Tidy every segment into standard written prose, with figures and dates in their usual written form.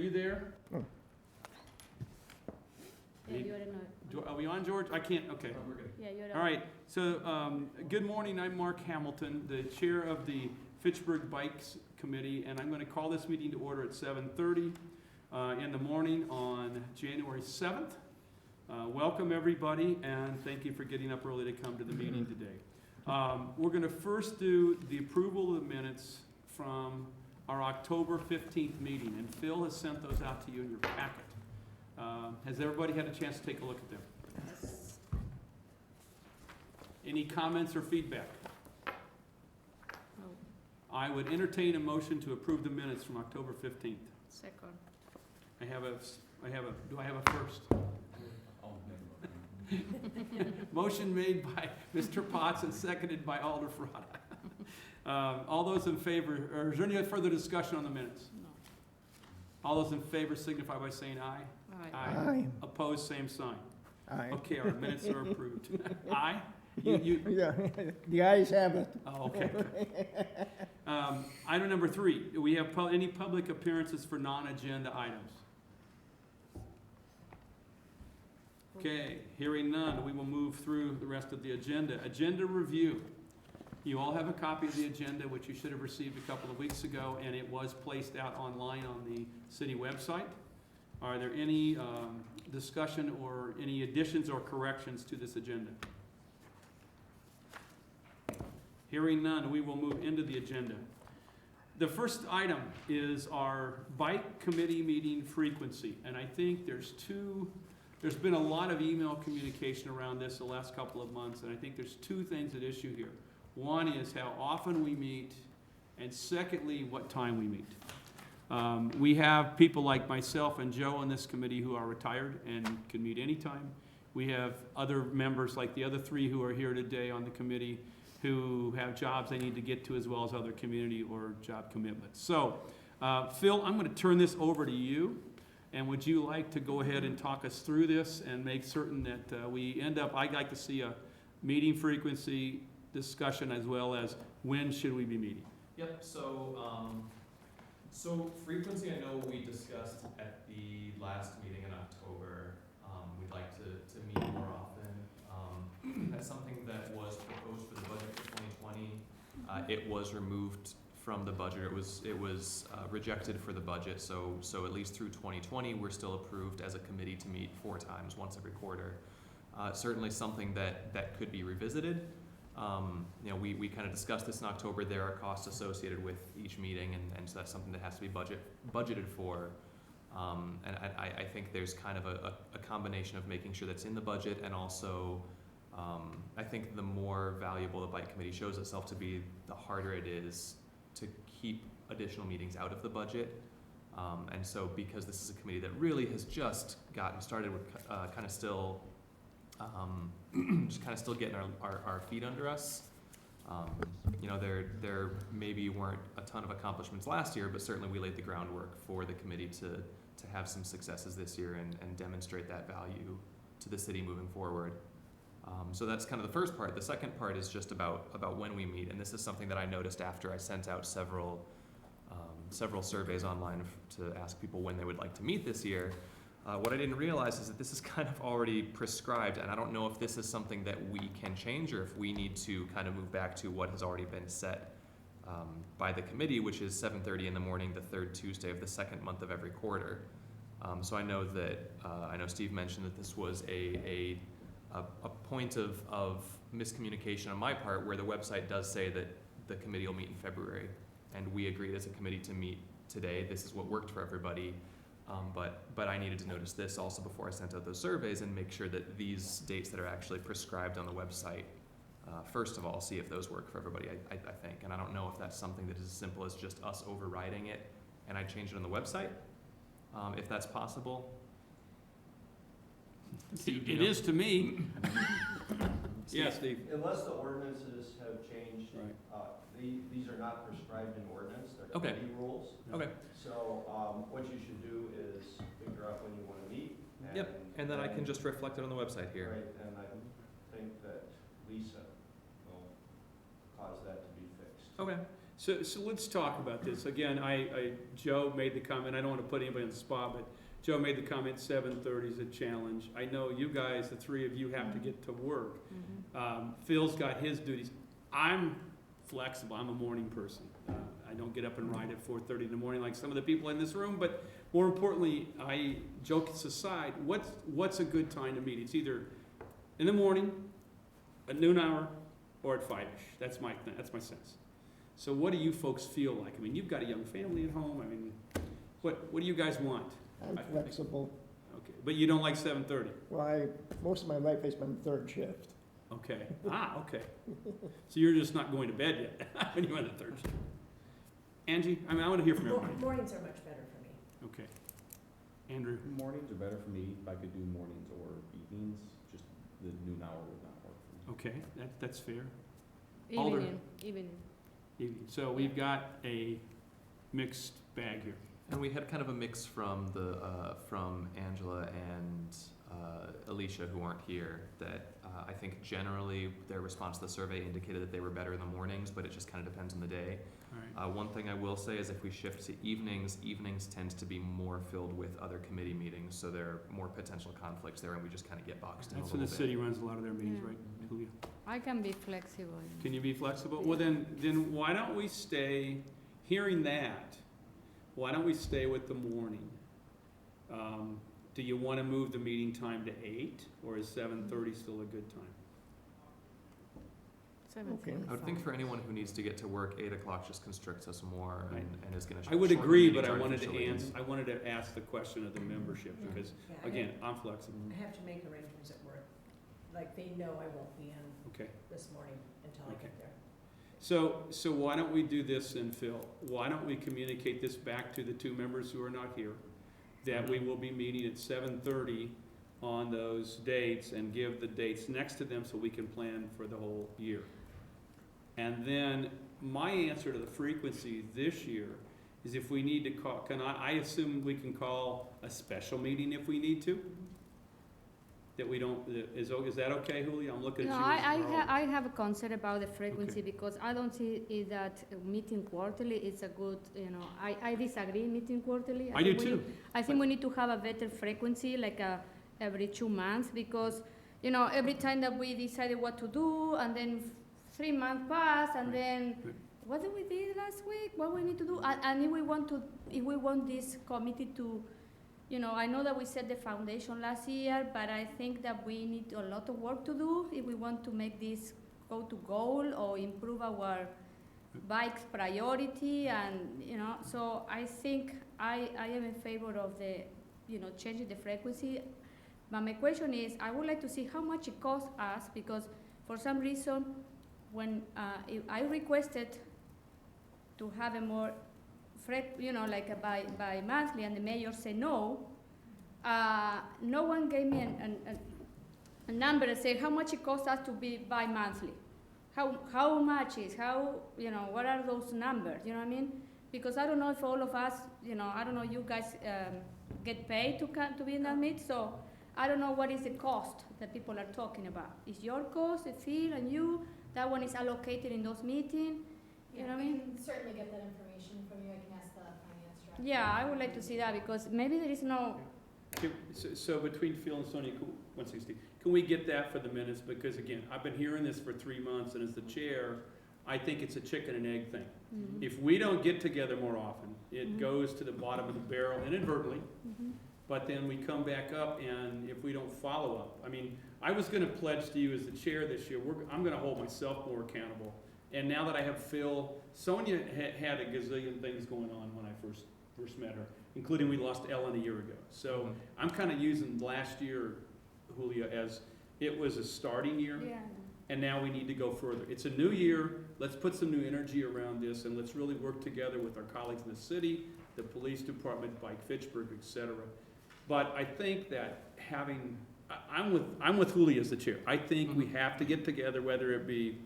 Are you there? Oh. Yeah, you're in Are we on, George? I can't, okay. We're good. yeah, you're All right, so, good morning, I'm Mark Hamilton, the chair of the Fitchburg Bikes Committee, and I'm gonna call this meeting to order at 7:30 in the morning on January 7th. Welcome, everybody, and thank you for getting up early to come to the meeting today. We're gonna first do the approval of the minutes from our October 15th meeting, and Phil has sent those out to you in your packet. Has everybody had a chance to take a look at them? Any comments or feedback? No. I would entertain a motion to approve the minutes from October 15th. Second. Do I have a first? I'll make a motion. Motion made by Mr. Potts and seconded by Alder Frada. All those in favor, or is there any further discussion on the minutes? No. All those in favor signify by saying aye. Aye. Aye. Opposed, same sign. Aye. Okay, our minutes are approved. Aye? You, Yeah, the ayes have it. oh, okay. Item number 3, do we have any public appearances for non-agenda items? Okay, hearing none, we will move through the rest of the agenda. Agenda review. You all have a copy of the agenda, which you should have received a couple of weeks ago, and it was placed out online on the city website. Are there any discussion or any additions or corrections to this agenda? Hearing none, we will move into the agenda. The first item is our bike committee meeting frequency, and I think there's been a lot of email communication around this the last couple of months, and I think there's two things at issue here. One is how often we meet, and secondly, what time we meet. We have people like myself and Joe on this committee who are retired and can meet anytime. We have other members like the other 3 who are here today on the committee who have jobs they need to get to, as well as other community or job commitments. So, Phil, I'm going to turn this over to you. And would you like to go ahead and talk us through this and make certain that we end up, I'd like to see a meeting frequency discussion as well as when should we be meeting? Yep, so frequency, I know we discussed at the last meeting in October. We'd like to meet more often. That's something that was proposed for the budget for 2020. It was removed from the budget. It was rejected for the budget, so at least through 2020, we're still approved as a committee to meet 4 times, once every quarter. Certainly something that could be revisited. We kind of discussed this in October. There are costs associated with each meeting, and so that's something that has to be budgeted for. And I think there's kind of a combination of making sure that's in the budget, and also I think the more valuable the bike committee shows itself to be, the harder it is to keep additional meetings out of the budget. And so because this is a committee that really has just gotten started, we're kind of still getting our feet under us. There maybe weren't a ton of accomplishments last year, but certainly we laid the groundwork for the committee to have some successes this year and demonstrate that value to the city moving forward. So that's kind of the first part. The second part is just about when we meet, and this is something that I noticed after I sent out several surveys online to ask people when they would like to meet this year. What I didn't realize is that this is kind of already prescribed, and I don't know if this is something that we can change or if we need to kind of move back to what has already been set by the committee, which is 7:30 in the morning, the 3rd Tuesday of the 2nd month of every quarter. So I know Steve mentioned that this was a point of miscommunication on my part, where the website does say that the committee will meet in February, and we agreed as a committee to meet today. This is what worked for everybody, but I needed to notice this also before I sent out those surveys and make sure that these dates that are actually prescribed on the website, first of all, see if those work for everybody, I think. And I don't know if that's something that is as simple as just us overriding it and I change it on the website, if that's possible. It is to me. Yes, Steve. Unless the ordinances have changed, Right. these are not prescribed in ordinance, they're Okay. committee rules. Okay. So what you should do is figure out when you want to meet. Yep, and then I can just reflect it on the website here. Right, and I think that Lisa will cause that to be fixed. Okay. So let's talk about this. Again, Joe made the comment, I don't wanna put anybody on the spot, but Joe made the comment 7:30 is a challenge. I know you guys, the three of you have to get to work. Phil's got his duties. I'm flexible, I'm a morning person. I don't get up and ride at 4:30 in the morning like some of the people in this room, but more importantly, jokes aside, what's a good time to meet? It's either in the morning, at noon hour, or at 5-ish. That's my sense. So what do you folks feel like? I mean, you've got a young family at home. I mean, what do you guys want? I'm flexible. Okay, but you don't like 7:30? Well, most of my life I spent third shift. Okay, okay. So you're just not going to bed yet when you're on the third shift. Angie, I mean, I want to hear from everybody. Mornings are much better for me. Okay. Andrew? Mornings are better for me. If I could do mornings or evenings, just the noon hour would not work for me. Okay, that's fair. Alder. Evening. Evening. So we've got a mixed bag here. And we had kind of a mix from from Angela and Alicia, who aren't here, that I think generally their response to the survey indicated that they were better in the mornings, but it just kind of depends on the day. All right. One thing I will say is if we shift to evenings tends to be more filled with other committee meetings, so there are more potential conflicts there, and we just kind of get boxed in a That's little when bit. the city runs a lot of their meetings, Yeah. right, Julia? I can be flexible. Can you be flexible? Well, then why don't we stay, hearing that, why don't we stay with the morning? Do you want to move the meeting time to 8, or is 7:30 still a good time? 7:45. I would think for anyone who needs to get to work, 8 o'clock just constricts us more Right. and is gonna. I would shorten agree, meetings but I wanted artificially. to ask the question of the membership, Yeah. because, Yeah, again, I'm flexible. I have to make arrangements at work. Like, they know I won't be in Okay. this morning until I Okay. get there. So why don't we do this then, Phil? Why don't we communicate this back to the two members who are not here? That we will be meeting at 7:30 on those dates, and give the dates next to them so we can plan for the whole year. And then my answer to the frequency this year is if we need to call, I assume we can call a special meeting if we need to? That we don't, is that okay, Julia? I'm looking No, at you. I have a concern about the frequency because I don't see it that meeting quarterly is a good, I disagree meeting quarterly. I do think we too. need- I think we need to have a better frequency, like every 2 months, because, every time that we decided what to do, and then 3 months pass, and Right. then, Right. what did we do last week? What we need to do? And if we want this committee to, I know that we set the foundation last year, but I think that we need a lot of work to do if we want to make this go to goal or improve our bikes priority, and, so I think I am in favor of the, changing the frequency. But my question is, I would like to see how much it costs us, because for some reason, when if I requested to have a more like a bi-monthly, and the mayor said no, no one gave me a number and say how much it costs us to be bi-monthly. How much is, what are those numbers, you know what I mean? Because I don't know if all of us, I don't know, you guys get paid to be in that meet, so I don't know what is the cost that people are talking about. Is your cost, the fee, and that one is allocated in those meetings? You know what I mean? I can certainly get that information from you. I can ask the finance director. Yeah, I would like to see that, because maybe there is no, So between Phil and Sonia, 160, can we get that for the minutes? Because again, I've been hearing this for 3 months, and as the chair, I think it's a chicken and egg thing. If we don't get together more often, it goes to the bottom of the barrel inadvertently, but then we come back up, and if we don't follow up, I mean, I was gonna pledge to you as the chair this year, I'm gonna hold myself more accountable. And now that I have Phil, Sonia had a gazillion things going on when I first met her, including we lost Ellen a year ago. So I'm kind of using last year, Julia, as it was a starting year, yeah. and now we need to go further. It's a new year, let's put some new energy around this, and let's really work together with our colleagues in the city, the police department, Bike Fitchburg, et cetera. But I think that I'm with Julia as the chair. I think we have to get together, whether it be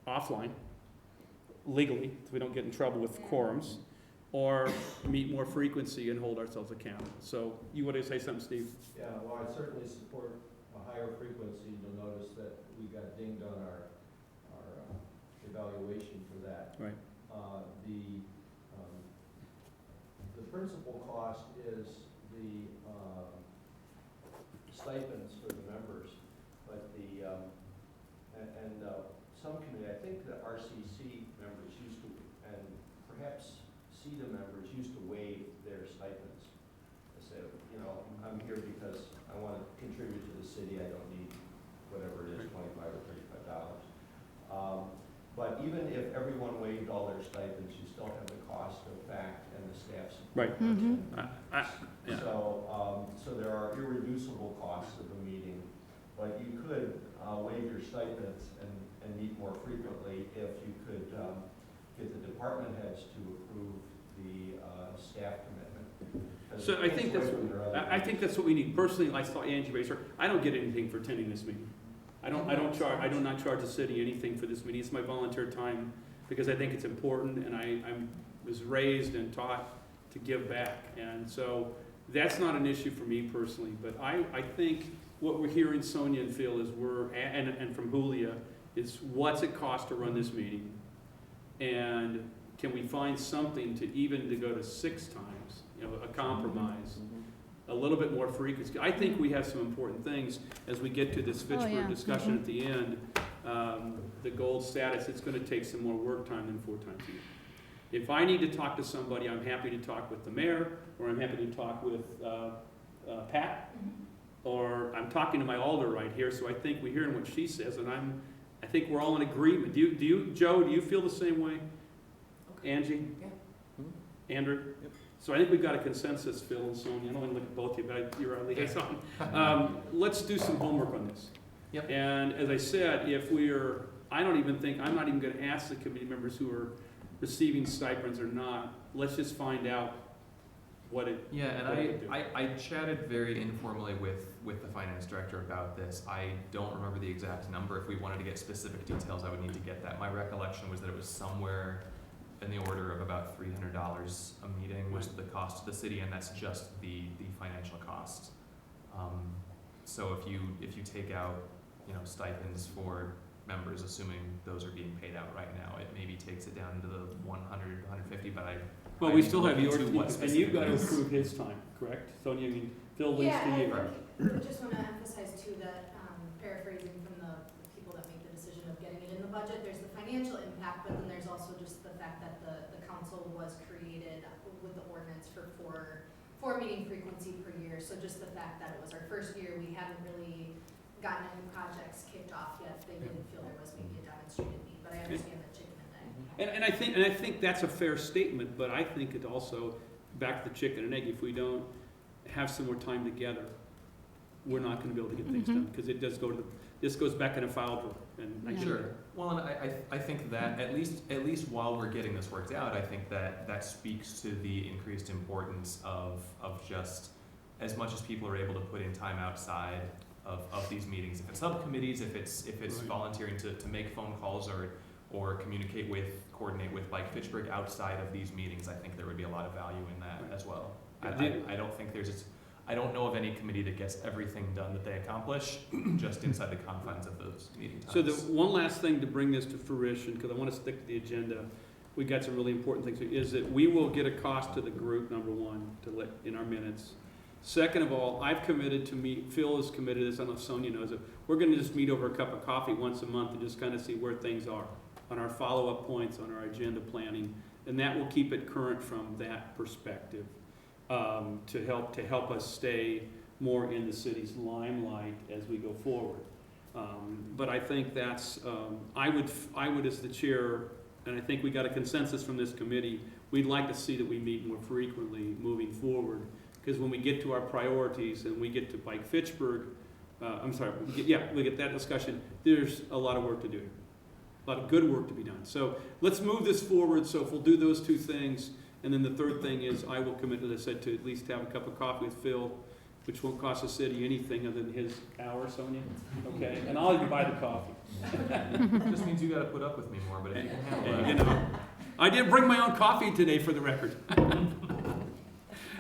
offline, legally, so we don't get in trouble with quorums, or meet more frequency and hold ourselves accountable. So you want to say something, Steve? Yeah, well, I certainly support a higher frequency. You'll notice that we got dinged on our evaluation for that. Right. the principal cost is the stipends for the members, but some committee, I think the RCC members used to, and perhaps CETA members used to waive their stipends. They say, you know, I'm here because I want to contribute to the city, I don't need whatever it is, $25 or $35. But even if everyone waived all their stipends, you still have the cost of fact and the staff support. Right. Mhm. Yeah. So there are irreducible costs of a meeting, but you could waive your stipends and meet more frequently if you could get the department heads to approve the staff commitment. 'Cause So I it think takes away that's, from their other I think that's what we need. Personally, I saw Angie Racer, I don't get anything for attending this meeting. I do not charge the city anything for this meeting. It's my volunteer time because I think it's important and I was raised and taught to give back. And so that's not an issue for me personally, but I think what we're hearing Sonia and Phil is and from Julia, is what's it cost to run this meeting? And can we find something to go to 6 times, you know, a compromise? A little bit more frequency. I think we have some important things as we get to this Fitchburg discussion at the end. The gold status, it's gonna take some more work time than 4 times a year. If I need to talk to somebody, I'm happy to talk with the mayor, or I'm happy to talk with Pat, or I'm talking to my alder right here, so I think we're hearing what she says, and I think we're all in agreement. Do you, Joe, do you feel the same way? Angie? Yeah. Andrew? Yep. So I think we've got a consensus, Phil and Sonia. I don't want to look at both of you, but you're our liaison. Let's do some homework on this. Yep. And as I said, I'm not even going to ask the committee members who are receiving stipends or not. Let's just find out what it. Yeah, and what it would do. I chatted very informally with the finance director about this. I don't remember the exact number. If we wanted to get specific details, I would need to get that. My recollection was that it was somewhere in the order of about $300 a meeting was the cost to the city, and that's just the financial cost. So if you take out, you know, stipends for members, assuming those are being paid out right now, it maybe takes it down into the 100, 150, but Well, I we need still to have look yours, into what and you've got to specific approve his time, correct? Sonia, I mean, Phil links to you. I just want to emphasize too that, paraphrasing from the people that make the decision of getting it in the budget, there's the financial impact, but then there's also just the fact that the council was created with the ordinance for four meeting frequency per year. So just the fact that it was our first year, we haven't really gotten any projects kicked off yet. They didn't feel there was maybe a demonstrated need, but I understand the chicken and egg. And I think that's a fair statement, but I think it also, back to the chicken and egg, if we don't have some more time together, we're not gonna be able to get things done, because it does this goes back in a file drawer, and I Sure. Well, and I think that at least while we're getting this worked out, I think that speaks to the increased importance of just as much as people are able to put in time outside of these meetings. If it's subcommittees, if it's Right. volunteering to make phone calls or coordinate with like Fitchburg outside of these meetings, I think there would be a lot of value in that Right. as well. Yeah. I don't know of any committee that gets everything done that they accomplish just inside the confines of those meeting times. So the one last thing to bring this to fruition, because I want to stick to the agenda, we got some really important things, is that we will get a cost to the group, number one, to let in our minutes. Second of all, I've committed to meet, Phil is committed to this, I don't know if Sonia knows it, we're gonna just meet over a cup of coffee once a month and just kind of see where things are on our follow-up points, on our agenda planning, and that will keep it current from that perspective, to help us stay more in the city's limelight as we go forward. But I think that's, I would as the chair, and I think we got a consensus from this committee, we'd like to see that we meet more frequently moving forward. Because when we get to our priorities and we get to like Fitchburg, we get that discussion, there's a lot of work to do. A lot of good work to be done. So let's move this forward. So if we'll do those two things, and then the third thing is I will commit, as I said, to at least have a cup of coffee with Phil, which won't cost the city anything other than his hour, Sonia. Okay, and I'll even buy the coffee. It just means you gotta put up with me more, but if you can handle And, that. you know, I did bring my own coffee today, for the record.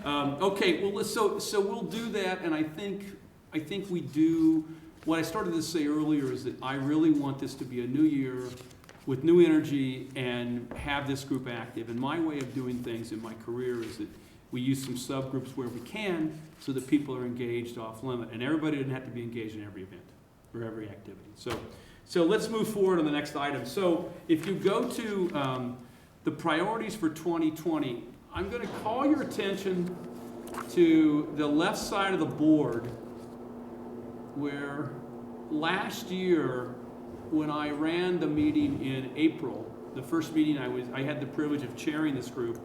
Okay, well, so we'll do that, and I think we do. What I started to say earlier is that I really want this to be a new year with new energy and have this group active. And my way of doing things in my career is that we use some subgroups where we can so that people are engaged off limit. And everybody doesn't have to be engaged in every event or every activity. So let's move forward on the next item. So if you go to the priorities for 2020, I'm going to call your attention to the left side of the board where last year when I ran the meeting in April, the first meeting I had the privilege of chairing this group,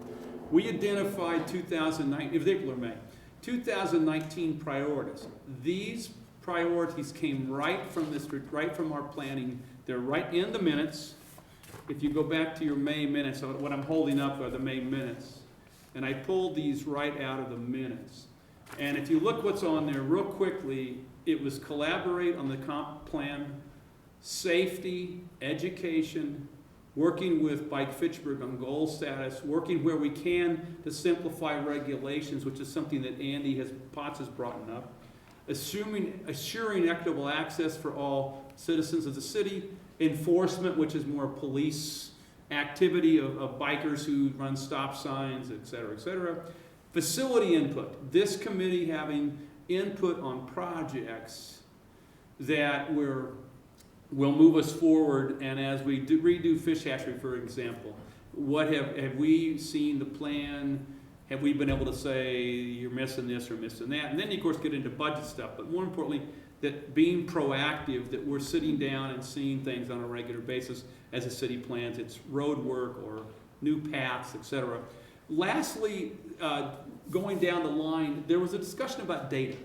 we identified 2019 priorities. These priorities came right from our planning. They're right in the minutes. If you go back to your May minutes, what I'm holding up are the May minutes. And I pulled these right out of the minutes. And if you look what's on there real quickly, it was collaborate on the comp plan, safety, education, working with Bike Fitchburg on goal status, working where we can to simplify regulations, which is something that Andy Potts has brought up, assuring equitable access for all citizens of the city, enforcement, which is more police activity of bikers who run stop signs, et cetera, facility input. This committee having input on projects that will move us forward, and as we redo fish hatchery, for example, what have we seen the plan? Have we been able to say you're missing this or missing that? And then you, of course, get into budget stuff, but more importantly, that being proactive, that we're sitting down and seeing things on a regular basis as a city plans its road work or new paths, et cetera. Lastly, going down the line, there was a discussion about data.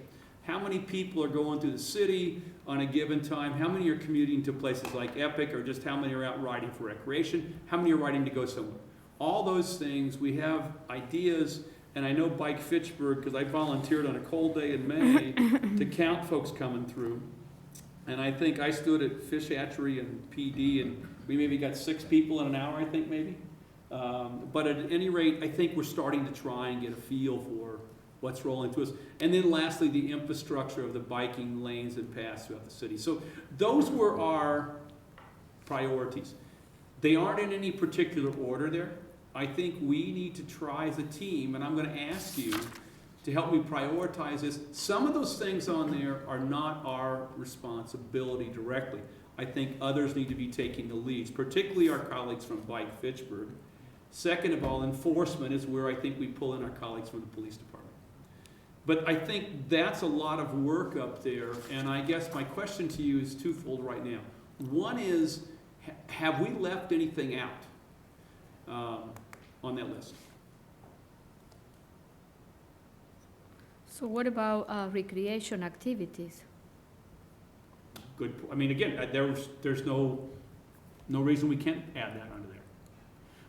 How many people are going through the city on a given time? How many are commuting to places like Epic, or just how many are out riding for recreation? How many are riding to go somewhere? All those things, we have ideas, and I know Bike Fitchburg, because I volunteered on a cold day in May to count folks coming through. And I think I stood at Fish Hatchery and PD, and we maybe got 6 people in an hour, I think, maybe. But at any rate, I think we're starting to try and get a feel for what's rolling to us. And then lastly, the infrastructure of the biking lanes and paths throughout the city. So those were our priorities. They aren't in any particular order there. I think we need to try as a team, and I'm going to ask you to help me prioritize this. Some of those things on there are not our responsibility directly. I think others need to be taking the leads, particularly our colleagues from Bike Fitchburg. Second of all, enforcement is where I think we pull in our colleagues from the police department. But I think that's a lot of work up there, and I guess my question to you is twofold right now. One is, have we left anything out on that list? So what about recreation activities? Good. I mean, again, there's no reason we can't add that under there.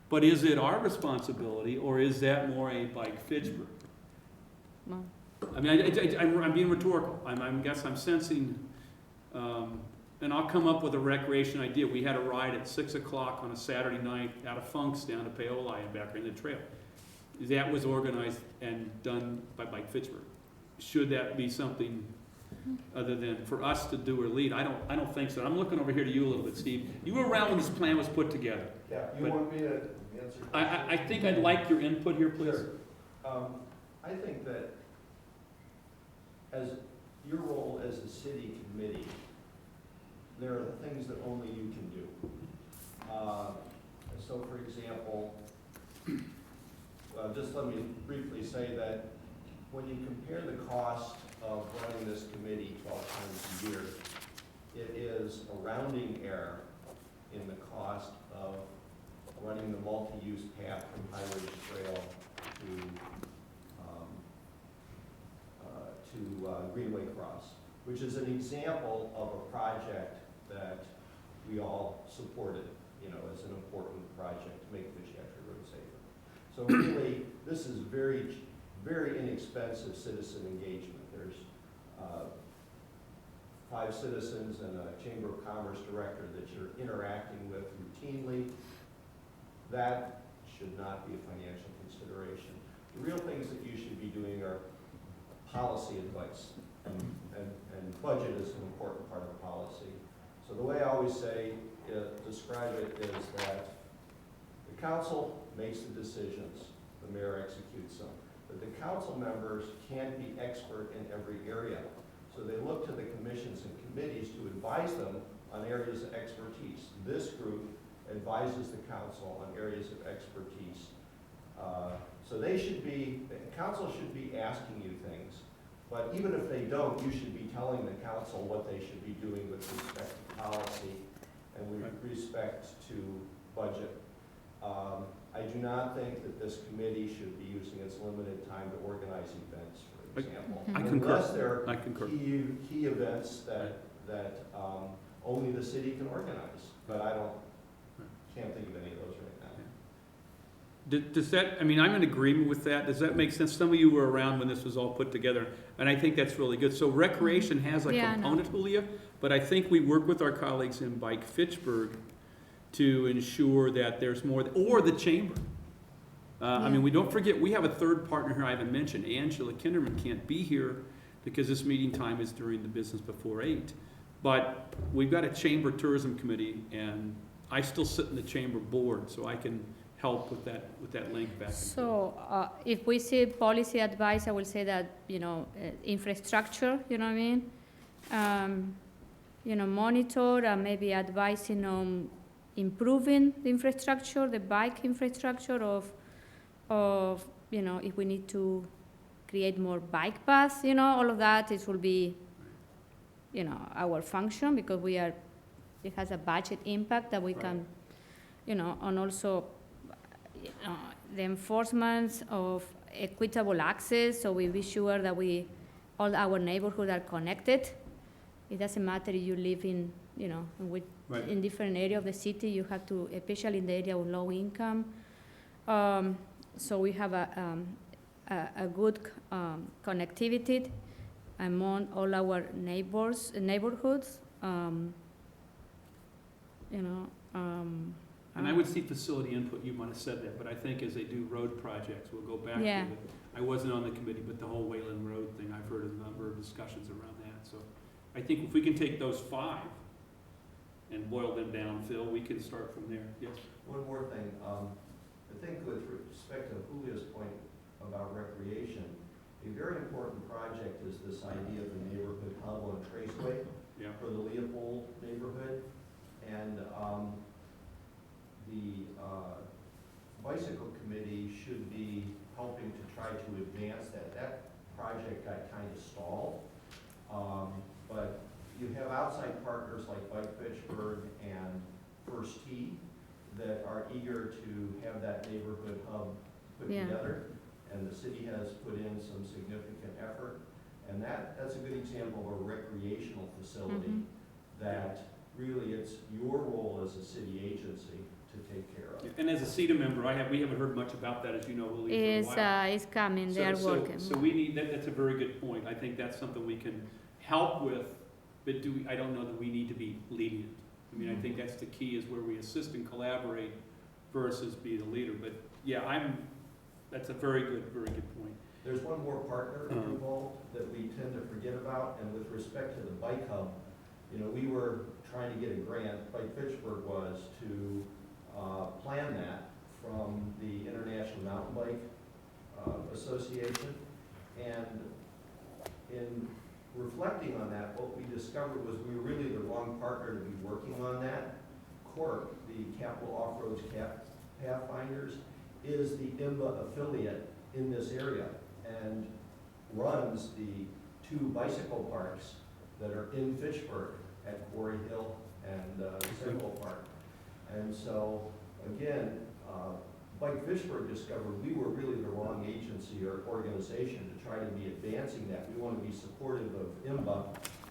But is it our responsibility, or is that more a Bike Fitchburg? No. I mean, I'm being rhetorical. I guess I'm sensing, and I'll come up with a recreation idea. We had a ride at 6 o'clock on a Saturday night out of Funk's down to Paoli and back in the trail. That was organized and done by Bike Fitchburg. Should that be something other than for us to do or lead? I don't think so. I'm looking over here to you a little bit, Steve. You were around when this plan was put together. Yeah, you want me to answer? I think I'd like your input here, please. Sure. I think that as your role as a city committee, there are things that only you can do. So for example, just let me briefly say that when you compare the cost of running this committee 12 times a year, it is a rounding error in the cost of running the multi-use path from Highway Trail to Greenway Cross, which is an example of a project that we all supported, as an important project to make Fish Hatchery Road safer. So really, this is very, very inexpensive citizen engagement. There's 5 citizens and a Chamber of Commerce director that you're interacting with routinely. That should not be a financial consideration. The real things that you should be doing are policy advice, and budget is an important part of policy. So the way I always say describe it is that the council makes the decisions, the mayor executes them, but the council members can't be expert in every area. So they look to the commissions and committees to advise them on areas of expertise. This group advises the council on areas of expertise. So they should be, the council should be asking you things, but even if they don't, you should be telling the council what they should be doing with respect to policy and with respect to budget. I do not think that this committee should be using its limited time to organize events, for example. I concur. Unless they're I concur. key events that only the city can organize, but I can't think of any of those right now. Does that, I mean, I'm in agreement with that. Does that make sense? Some of you were around when this was all put together, and I think that's really good. So recreation has a Yeah, I know. component, Julia, but I think we work with our colleagues in Bike Fitchburg to ensure that there's more, or the chamber. I mean, we don't forget, we have a third partner here I haven't mentioned. Angela Kinderman can't be here because this meeting time is during the business before 8. But we've got a chamber tourism committee, and I still sit in the chamber board, so I can help with that link back and forth. So, if we see policy advice, I will say that, infrastructure, you know what I mean? Monitor and maybe advising on improving the infrastructure, the bike infrastructure of, if we need to create more bike paths, all of that, it will be, our function, because it has a budget impact that we can, and also, the enforcement of equitable access, so we be sure that all our neighborhoods are connected. It doesn't matter if you live in, in different area of the city, you have to, especially in the area of low income. So we have a good connectivity among all our neighborhoods. And I would see facility input, you might have said that, but I think as they do road projects, we'll go back to Yeah. it. I wasn't on the committee, but the whole Wayland Road thing, I've heard a number of discussions around that. So I think if we can take those 5 and boil them down, Phil, we can start from there. Yes? One more thing, I think with respect to Julia's point about recreation, a very important project is this idea of the neighborhood hub on Traceway Yeah. for the Leopold neighborhood. And the bicycle committee should be helping to try to advance that. That project got kind of stalled. But you have outside partners like Bike Fitchburg and First Tee that are eager to have that neighborhood hub put Yeah. together. And the city has put in some significant effort. And that's a good example of a recreational facility that really it's your role as a city agency to take care of. And as a CETA member, we haven't heard much about that, as you know, Lily, for a while. It's coming, they are working. So we need, that's a very good point. I think that's something we can help with, but I don't know that we need to be leading it. I mean, I think that's the key, is where we assist and collaborate versus be the leader. But yeah, that's a very good point. There's one more partner involved that we tend to forget about, and with respect to the bike hub, we were trying to get a grant, Bike Fitchburg was, to plan that from the International Mountain Bike Association. And in reflecting on that, what we discovered was we were really the wrong partner to be working on that. CORP, the Capital Off-Roads Pathfinders, is the IMBA affiliate in this area and runs the 2 bicycle parks that are in Fitchburg at Quarry Hill and Central Park. And so, again, Bike Fitchburg discovered we were really the wrong agency or organization to try to be advancing that. We want to be supportive of IMBA,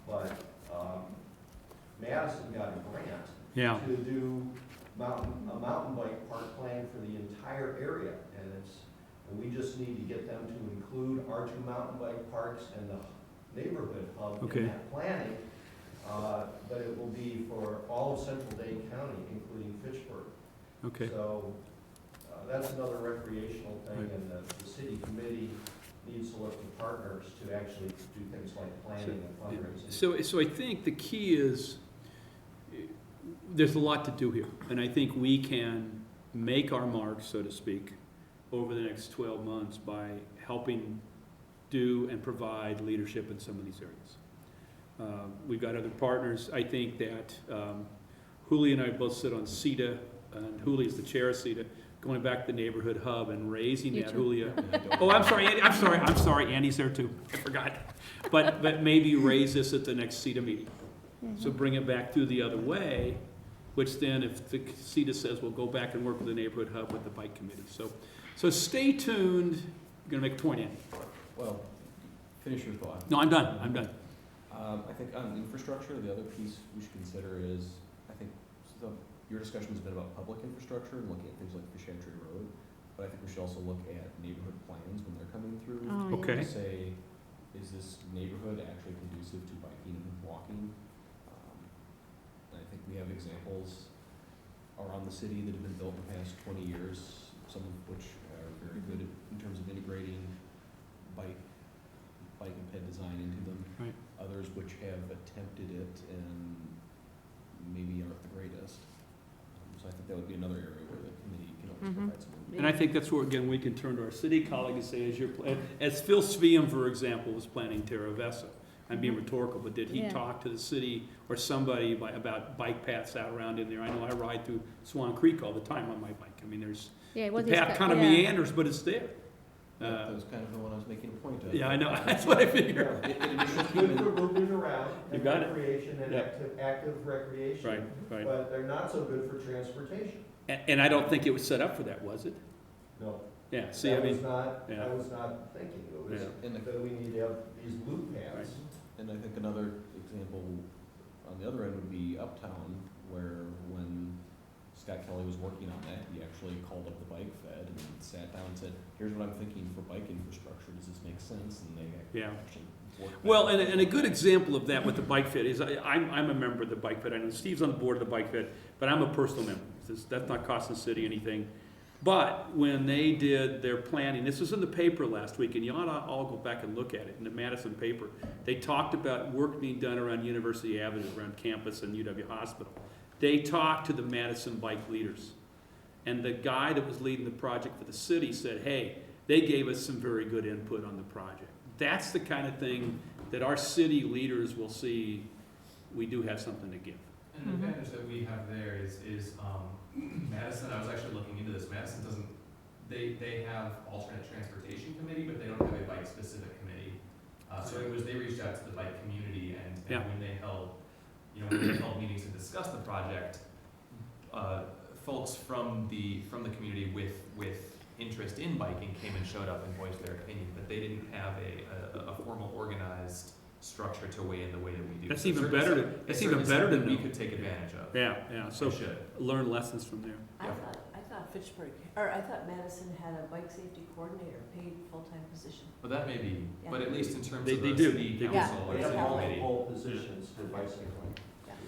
but Madison got a grant to do a mountain bike park plan for the entire area, and we just need to get them to include our 2 mountain bike parks and the neighborhood hub in that planning. But it will be for all of Central Dane County, including Fitchburg. Okay. So that's another recreational thing, and the city committee needs to look to partners to actually do things like planning and fundraising. So I think the key is, there's a lot to do here, and I think we can make our mark, so to speak, over the next 12 months by helping do and provide leadership in some of these areas. We've got other partners. I think that Julie and I both sit on CETA, and Julie is the chair of CETA, going back to the neighborhood hub and raising You that, too. Julia. Oh, I'm sorry, Andy, I'm sorry, Andy's there too, I forgot. But maybe raise this at the next CETA meeting. So bring it back through the other way, which then if the CETA says, we'll go back and work with the neighborhood hub with the bike committee. So stay tuned. I'm gonna make a point, Andy. Well, finish your thought. No, I'm done. I think on infrastructure, the other piece we should consider is, I think, your discussion has been about public infrastructure and looking at things like Fish Entry Road, but I think we should also look at neighborhood plans when they're coming through. Oh, yeah. Okay. To say, is this neighborhood actually conducive to biking and walking? And I think we have examples around the city that have been built in the past 20 years, some of which are very good in terms of integrating bike and ped design into them. Right. Others which have attempted it and maybe aren't the greatest. So I think that would be another area where the committee can always provide some input. And I think that's where, again, we can turn to our city colleague and say, as Phil Sveum, for example, was planning Terra Vesta. I'm being rhetorical, but did he Yeah. talk to the city or somebody about bike paths out around in there? I know I ride through Swan Creek all the time on my bike. I mean, there's, Yeah, it the was path kind of yeah. meanders, but it's there. That was kind of the one I was making a point of. Yeah, I know, that's what I figured. It initially It's came good for in, moving around You and got it. recreation and Yep. active recreation. Right, right. But they're not so good for transportation. And I don't think it was set up for that, was it? No. Yeah, see, I mean, yeah. I was not thinking, it was Yeah. and, that we need to have these loop paths. and I think another example on the other end would be Uptown, where when Scott Kelly was working on that, he actually called up the bike fed and sat down and said, here's what I'm thinking for bike infrastructure, does this make sense? And they Yeah. actually worked that Well, out. and a good example of that with the bike fit is, I'm a member of the bike fit. I know Steve's on the board of the bike fit, but I'm a personal member. That's not costing the city anything. But when they did their planning, this was in the paper last week, and you ought to all go back and look at it, in the Madison paper. They talked about work being done around University Avenue, around campus and UW Hospital. They talked to the Madison bike leaders. And the guy that was leading the project for the city said, hey, they gave us some very good input on the project. That's the kind of thing that our city leaders will see, we do have something to give. And the advantage that we have there is Madison, I was actually looking into this, Madison doesn't, they have alternate transportation committee, but they don't have a bike specific committee. So they reached out to the bike community and Yeah. when they held, when they held meetings to discuss the project, folks from the community with interest in biking came and showed up and voiced their opinion, but they didn't have a formal organized structure to weigh in the way that we do. That's So even certainly better some- to- it's that's even certainly better to something we know. could take advantage of. Yeah, so We should. learn lessons from there. I thought Fitchburg, or I thought Madison had a bike safety coordinator, paid full-time position. Well, that may be, Yeah. but at least in terms They of the do. city They do. council They or have city committee. multiple positions for bicycling.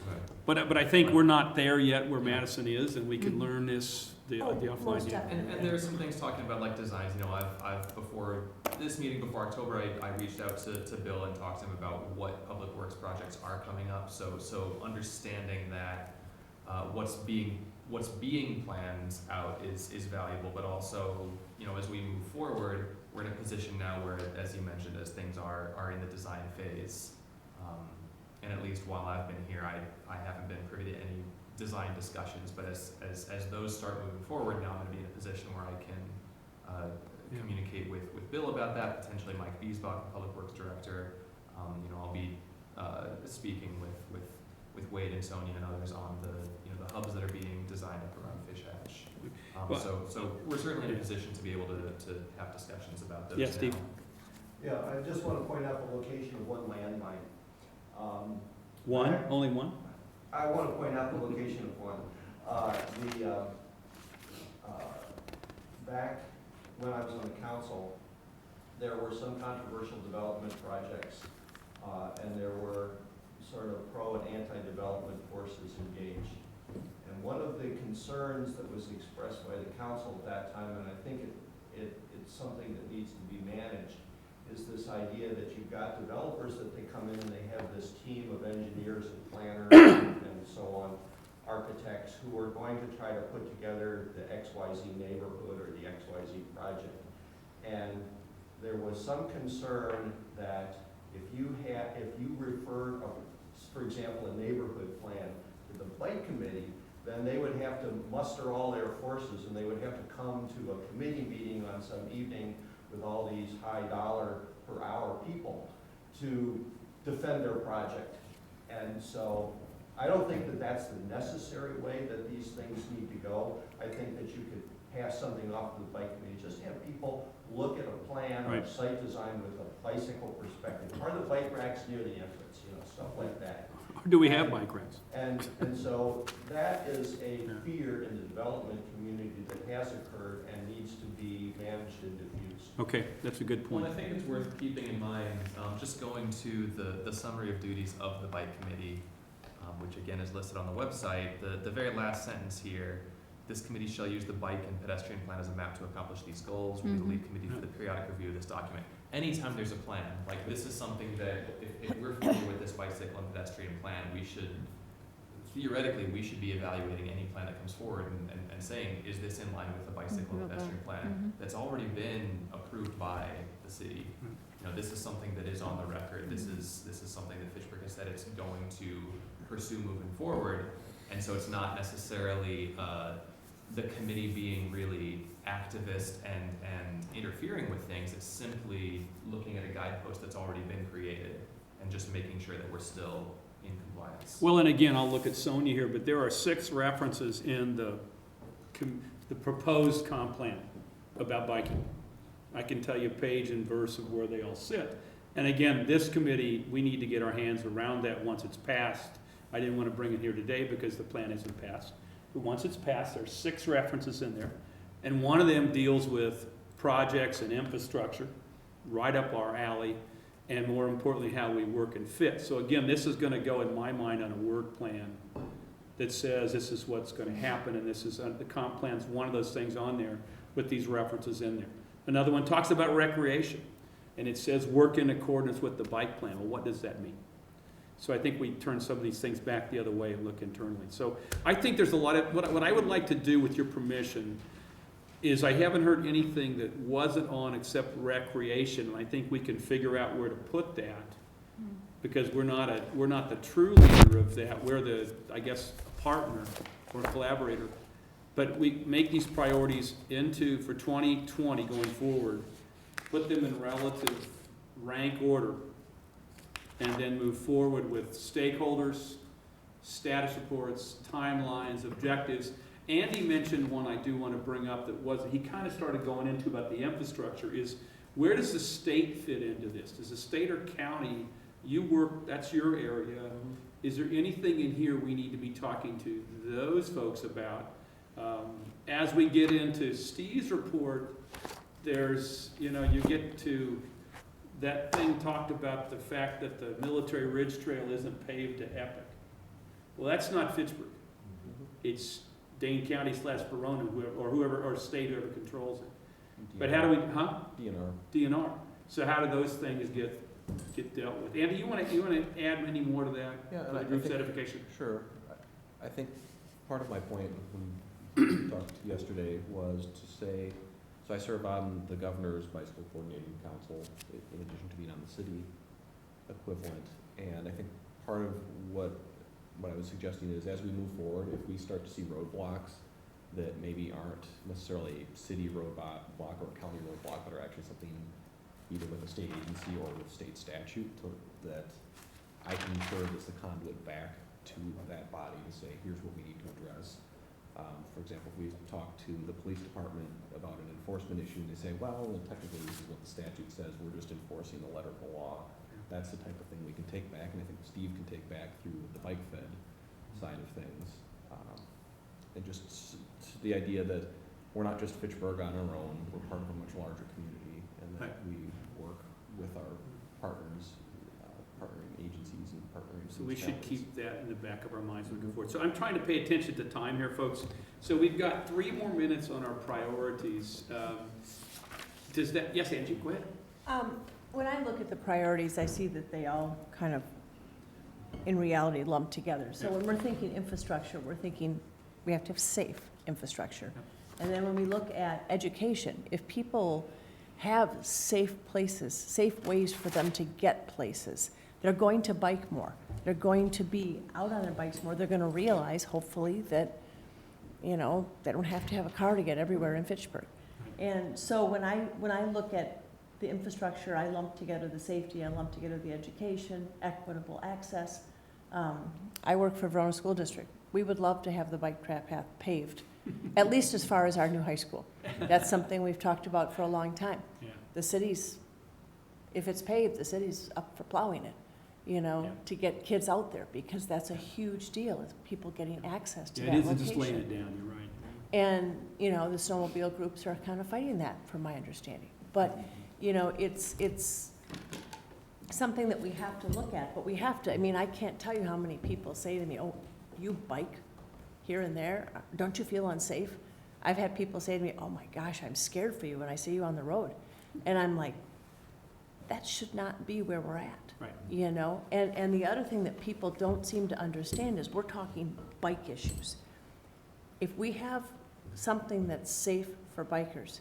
Right. But I think we're not there yet where Madison is, and we can Mhm. learn the Oh, offline. most yeah. definitely. And there are some things talking about like designs, I've before this meeting, before October, I reached out to Bill and talked to him about what public works projects are coming up, so understanding that, what's being planned out is valuable, but also, as we move forward, we're in a position now where, as you mentioned, as things are in the design phase, and at least while I've been here, I haven't been privy to any design discussions, but as those start moving forward, now I'm gonna be in a position where I can, Yeah. communicate with Bill about that, potentially Mike Biesbach, the Public Works Director. I'll be, speaking with Wade and Sonia and others on the hubs that are being designed up around Fish Hatch. Well- So we're certainly in a Yeah. position to be able to have discussions about those Yeah, now. Steve. Yeah, I just want to point out the location of one landmine. One, only one? I want to point out the location of one. Back when I was on the council, there were some controversial development projects, and there were sort of pro and anti-development forces engaged. And one of the concerns that was expressed by the council at that time, and I think it's something that needs to be managed, is this idea that you've got developers that they come in and they have this team of engineers and planners and so on, architects who are going to try to put together the XYZ neighborhood or the XYZ project. And there was some concern that if you referred, for example, a neighborhood plan to the bike committee, then they would have to muster all their forces and they would have to come to a committee meeting on some evening with all these high dollar per hour people to defend their project. And so I don't think that that's the necessary way that these things need to go. I think that you could pass something off to the bike committee, just have people look at a plan or Right. site design with a bicycle perspective. Are the bike racks near the entrance, stuff like that. Or do we have bike racks? And so that is a fear in the development community that has occurred and needs to be managed and diffused. Okay, that's a good Well, point. I think it's worth keeping in mind, just going to the summary of duties of the bike committee, which again is listed on the website, the very last sentence here, this committee shall use the bike and pedestrian plan as a map to accomplish these goals, will be the lead committee for the periodic review of this document. Anytime there's a plan, like this is something that if we're familiar with this bicycle and pedestrian plan, we should, theoretically, we should be evaluating any plan that comes forward and saying, is this in line with the bicycle and pedestrian plan that's already been approved by the city? This is something that is on the record. This is something that Fitchburg has said it's going to pursue moving forward. And so it's not necessarily the committee being really activist and interfering with things. It's simply looking at a guidepost that's already been created and just making sure that we're still in compliance. Well, and again, I'll look at Sonia here, but there are 6 references in the proposed comp plan about biking. I can tell you page and verse of where they all sit. And again, this committee, we need to get our hands around that once it's passed. I didn't want to bring it here today because the plan isn't passed. But once it's passed, there's 6 references in there. And one of them deals with projects and infrastructure, right up our alley, and more importantly, how we work and fit. So again, this is going to go, in my mind, on a work plan that says this is what's going to happen, and this is, the comp plan's one of those things on there with these references in there. Another one talks about recreation, and it says work in accordance with the bike plan. Well, what does that mean? So I think we turn some of these things back the other way and look internally. So I think there's a lot of, what I would like to do with your permission is I haven't heard anything that wasn't on except recreation, and I think we can figure out where to put that, because we're not the true leader of that. We're the, I guess, partner or collaborator. But we make these priorities into, for 2020 going forward, put them in relative rank order, and then move forward with stakeholders, status reports, timelines, objectives. Andy mentioned one I do want to bring up that he kind of started going into about the infrastructure, is where does the state fit into this? Does the state or county, you work, that's your area, is there anything in here we need to be talking to those folks about? As we get into Steve's report, there's, you get to that thing talked about the fact that the Military Ridge Trail isn't paved to Epic. Well, that's not Fitchburg. It's Dane County / Verona, whoever, or state, whoever controls it. But how do we, DNR. So how do those things get dealt with? Andy, you want to add any more to that? Yeah, For the group edification? Sure. I think part of my point when we talked yesterday was to say, so I serve on the Governor's Bicycle Coordinating Council in addition to being on the city equivalent. And I think part of what I was suggesting is as we move forward, if we start to see roadblocks that maybe aren't necessarily city roadblock or county roadblock, but are actually something either with a state agency or with state statute, that I can serve as the conduit back to that body to say, here's what we need to address. For example, if we talk to the police department about an enforcement issue and they say, well, technically this is what the statute says, we're just enforcing the letter of the law. That's the type of thing we can take back, and I think Steve can take back through the bike fed side of things. And just the idea that we're not just Fitchburg on our own, we're part of a much larger community, and that we work with our partners, partnering agencies and partnering. So we should keep that in the back of our minds looking forward. So I'm trying to pay attention to time here, folks. So we've got 3 more minutes on our priorities. Does that, yes, Angie, go ahead. When I look at the priorities, I see that they all kind of in reality lumped together. So when we're thinking infrastructure, we're thinking we have to have safe infrastructure. Yep. And then when we look at education, if people have safe places, safe ways for them to get places, they're going to bike more. They're going to be out on their bikes more. They're going to realize, hopefully, that, you know, they don't have to have a car to get everywhere in Fitchburg. And so when I look at the infrastructure, I lump together the safety, I lump together the education, equitable access. I work for Verona School District. We would love to have the bike path paved, at least as far as our new high school. That's something we've talked about for a long time. Yeah. The city's, if it's paved, the city's up for plowing it, you know, Yeah. to get kids out there, because that's a huge deal, is people getting access to Yeah, that it location. isn't just laying it down, you're right. And, you know, the snowmobile groups are kind of fighting that, from my understanding. But, you know, it's something that we have to look at, but we have to, I mean, I can't tell you how many people say to me, oh, you bike here and there, don't you feel unsafe? I've had people say to me, oh my gosh, I'm scared for you when I see you on the road. And I'm like, that should not be where we're at. Right. You know, and the other thing that people don't seem to understand is we're talking bike issues. If we have something that's safe for bikers,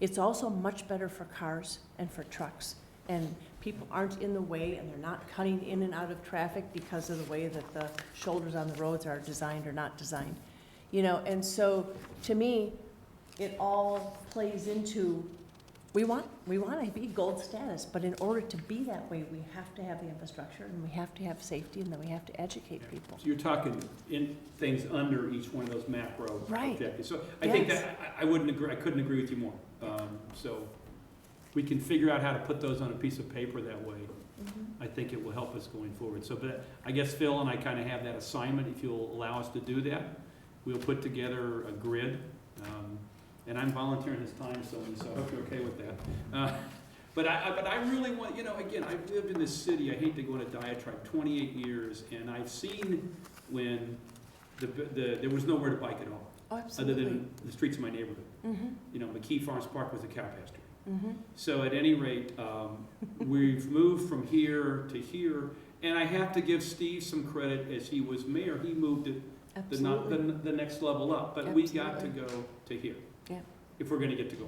it's also much better for cars and for trucks. And people aren't in the way, and they're not cutting in and out of traffic because of the way that the shoulders on the roads are designed or not designed. You know, and so to me, it all plays into, we want to be gold status, but in order to be that way, we have to have the infrastructure, and we have to have safety, and then we have to educate people. So you're talking in things under each one of those macro Right. objectives. So I think Yes. that, I wouldn't agree, I couldn't agree with you more. So we can figure out how to put those on a piece of paper that way. I think it will help us going forward. So, but I guess Phil and I kind of have that assignment, if you'll allow us to do that. We'll put together a grid, and I'm volunteering this time, so I hope you're okay with that. But I really want, you know, again, I've lived in this city, I hate to go on a diatribe, 28 years, and I've seen when there was nowhere to bike at all, Oh, other absolutely. than the streets of my neighborhood. Mm-hmm, You know, McKee Farms Park was a cow pasture. mm-hmm. So at any rate, we've moved from here to here, and I have to give Steve some credit, as he was mayor, he moved it Absolutely. the next level up, but we got to Absolutely. go to here. Yeah. If we're gonna get to go.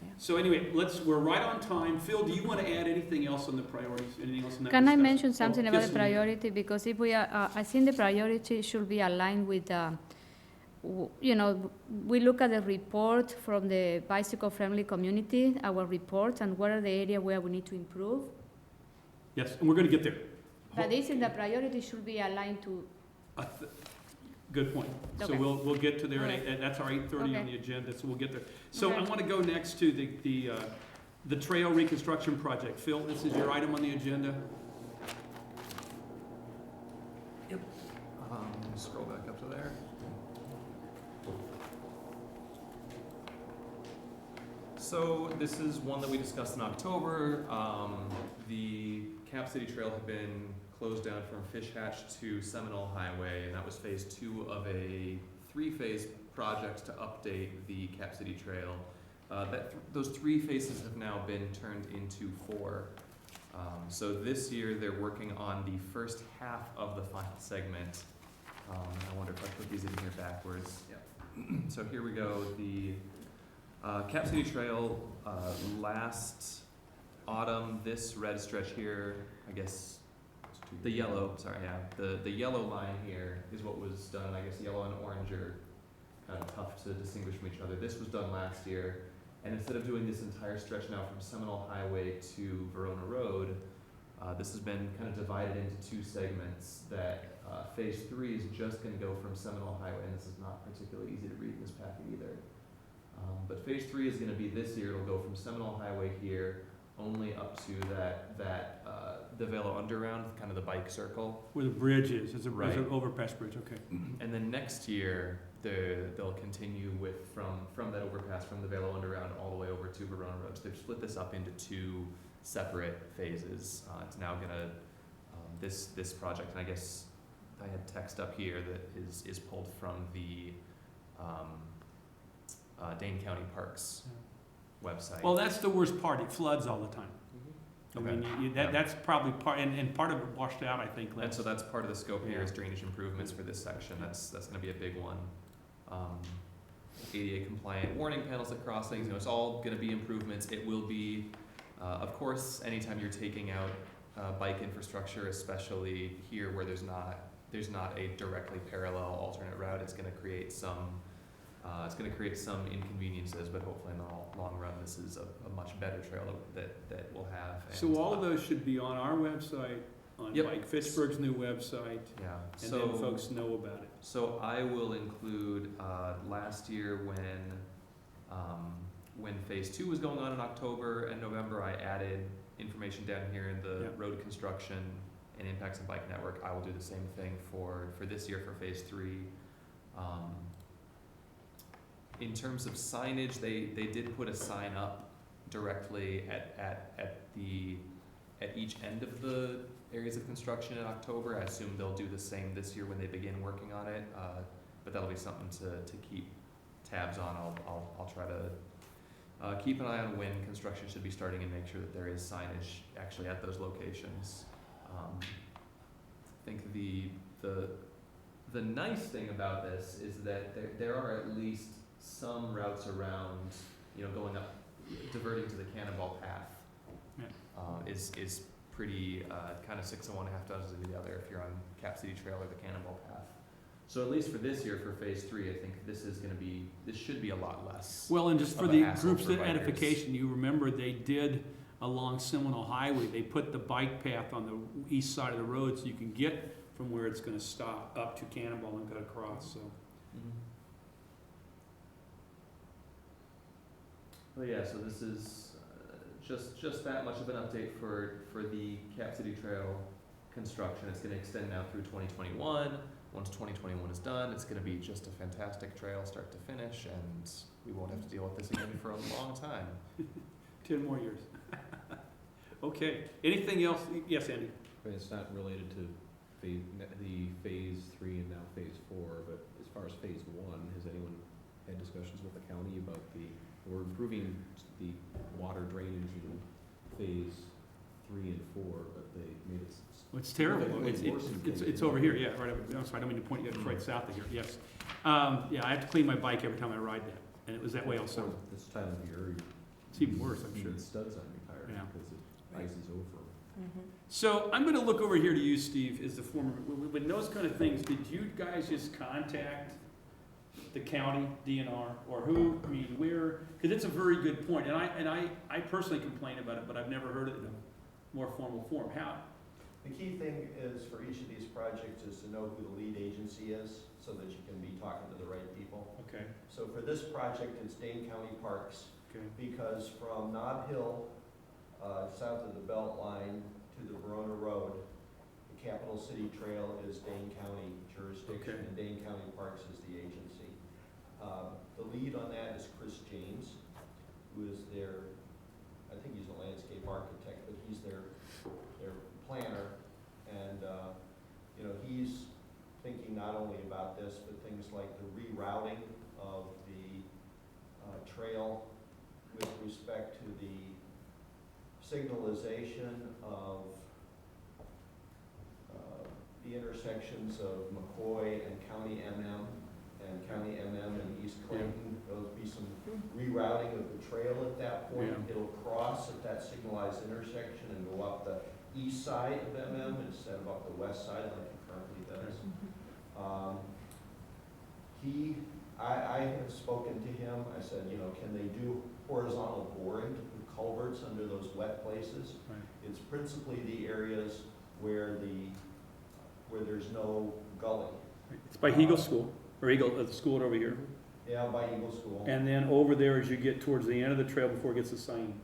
Yeah. So anyway, we're right on time. Phil, do you wanna add anything else on the priorities, anything else on that? Can I discussion? mention something about just the a- priority? Because if we are, I think the priority should be aligned with, you know, we look at the report from the bicycle-friendly community, our report, and what are the areas where we need to improve. Yes, and we're gonna get there. But this in the priority should be aligned to, Good point. So Okay. we'll get to there, All right. and that's our 8:30 on Okay. the agenda, so we'll get there. So I Okay. wanna go next to the trail reconstruction project. Phil, this is your item on the agenda. Scroll back up to there. So this is one that we discussed in October. The Cap City Trail had been closed down from Fish Hatch to Seminole Highway, and that was phase 2 of a 3-phase project to update the Cap City Trail. Those 3 phases have now been turned into 4. So this year they're working on the first half of the final segment. I wonder if I put these in here backwards. Yeah. So here we go. The Cap City Trail last autumn, this red stretch here, I guess the yellow, sorry, yeah, the yellow line here is what was done. I guess yellow and orange are kind of tough to distinguish from each other. This was done last year, and instead of doing this entire stretch now from Seminole Highway to Verona Road, this has been kind of divided into 2 segments. That phase 3 is just going to go from Seminole Highway, and this is not particularly easy to read in this packet either. But phase 3 is going to be this year. It'll go from Seminole Highway here only up to the Velo Underground, kind of the bike circle. Where the bridge is, it's an Right. overpass bridge, okay. And then next year, they'll continue with from that overpass, from the Velo Underground all the way over to Verona Road. So they've split this up into 2 separate phases. It's now gonna, this project, and I guess I had text up here that is pulled from the Dane County Parks website. Well, that's the worst part, it floods all the time. I mean, Yeah. that's probably part, and part of it washed out, I think, And last. so that's part of the scope here Yeah. is drainage improvements for this section. That's gonna be a big one. ADA compliant warning panels at crossings, it's all gonna be improvements. It will be, of course, anytime you're taking out, bike infrastructure, especially here where there's not a directly parallel alternate route, it's gonna create some inconveniences, but hopefully in the long run, this is a much better trail that we'll have. So And, all of those should be on our website, on Yep. like Fitchburg's new website, Yeah, and then so, folks know about it. so I will include, last year when phase 2 was going on in October and November, I added information down here in the Yeah. road construction and impacts on bike network. I will do the same thing for this year for phase 3. In terms of signage, they did put a sign up directly at each end of the areas of construction in October. I assume they'll do the same this year when they begin working on it, but that'll be something to keep tabs on. I'll try to keep an eye on when construction should be starting and make sure that there is signage actually at those locations. I think the nice thing about this is that there are at least some routes around, going up, diverting to the Cannonball Path. Yeah. Is pretty, kind of 6 of one, half dozen of the other if you're on Cap City Trail or the Cannonball Path. So at least for this year, for phase 3, I think this should be a lot less. Well, and just for of a the hassle group's for bikers. edification, you remember they did along Seminole Highway, they put the bike path on the east side of the road so you can get from where it's gonna stop up to Cannonball and cut across, so. Well, yeah, so this is just that much of an update for the Cap City Trail construction. It's gonna extend now through 2021. Once 2021 is done, it's gonna be just a fantastic trail, start to finish, and we won't have to deal with this again for a long time. 10 more years. Okay, anything else? Yes, Andy? But it's not related to the phase 3 and now phase 4, but as far as phase 1, has anyone had discussions with the county about we're improving the water drainage in phase 3 and 4, but they made it. It's terrible. significantly worse in phase It's 1. over here, yeah, right up, I'm sorry, I don't mean to point you, it's right south of here, yes. Yeah, I have to clean my bike every time I ride that, and it was that way all summer. This time of year, It's even worse, I'm you sure. need studs on your tires Yeah. because it ices over. So I'm gonna look over here to you, Steve, as the former, when those kind of things, did you guys just contact the county, DNR, or who, I mean, where, because it's a very good point, and I personally complain about it, but I've never heard it in a more formal form. How? The key thing is for each of these projects is to know who the lead agency is, so that you can be talking to the right people. Okay, So for this project, it's Dane County Parks, okay, because from Nob Hill, south of the Belt Line to the Verona Road, the Capital City Trail is Dane County jurisdiction, Okay. and Dane County Parks is the agency. The lead on that is Chris James, who is their, I think he's a landscape architect, but he's their planner, and, he's thinking not only about this, but things like the rerouting of the trail with respect to the signalization of the intersections of McCoy and County MM, and County MM and East Clinton. There'll be some rerouting of the trail at that point. Yeah. It'll cross at that signalized intersection and go up the east side of MM instead of up the west side like it currently does. I have spoken to him. I said, can they do horizontal boring to put culverts under those wet places? right, It's principally the areas where there's no gully. it's by Eagle School, or the school over here, Yeah, by Eagle School. and then over there as you get towards the end of the trail before it gets to sign.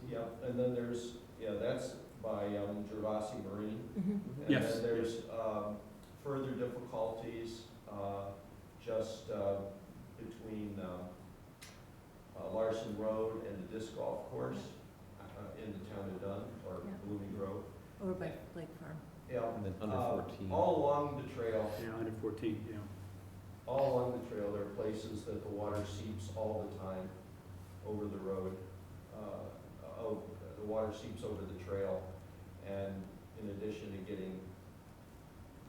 Yep, and then there's, that's by Gervasi Marine. And Yes, then there's further difficulties just between Larson Road and the disc golf course in the town of Dunn, or Yeah. Blooming Grove. Over by Lake Farm. Yeah, And then under 14. all along the trail, Yeah, 114, yeah. all along the trail, there are places that the water seeps all the time over the road. The water seeps over the trail. And in addition to getting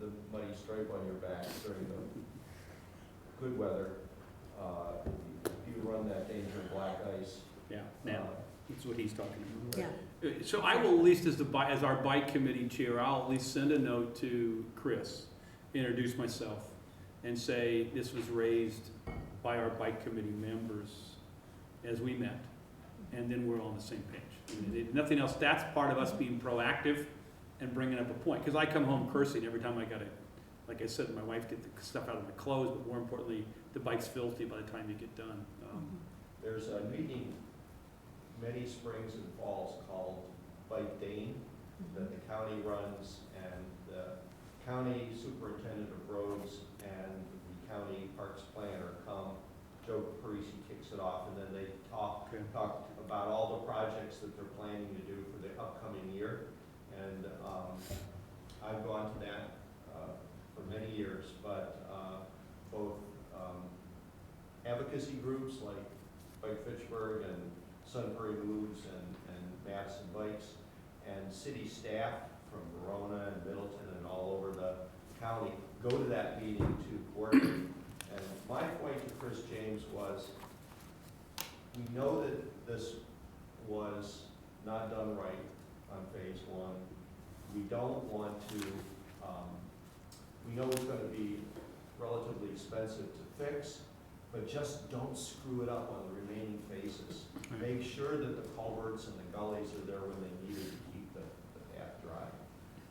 the muddy stripe on your back during the good weather, you run that danger of black ice. Yeah, now, that's what he's talking about. Yeah. So I will, at least as our bike committee chair, I'll at least send a note to Chris, introduce myself, and say this was raised by our bike committee members as we met, and then we're all on the same page. And if nothing else, that's part of us being proactive and bringing up a point. Because I come home cursing every time I got to, like I said, my wife get the stuff out of my clothes, but more importantly, the bike's filthy by the time you get done. There's a meeting many springs and falls called Bike Dane that the county runs, and the county superintendent of roads and the county parks planner come. Joe Parisi kicks it off, and then they talk about all the projects that they're planning to do for the upcoming year. And I've gone to that for many years, but both advocacy groups like Bike Fitchburg and Sunbury Moves and Madison Bikes, and city staff from Verona and Middleton and all over the county go to that meeting to coordinate. And my point to Chris James was, we know that this was not done right on phase one. We don't want to, we know it's gonna be relatively expensive to fix, but just don't screw it up on the remaining phases. Make sure that the culverts and the gullies are there when they need it to keep the path dry.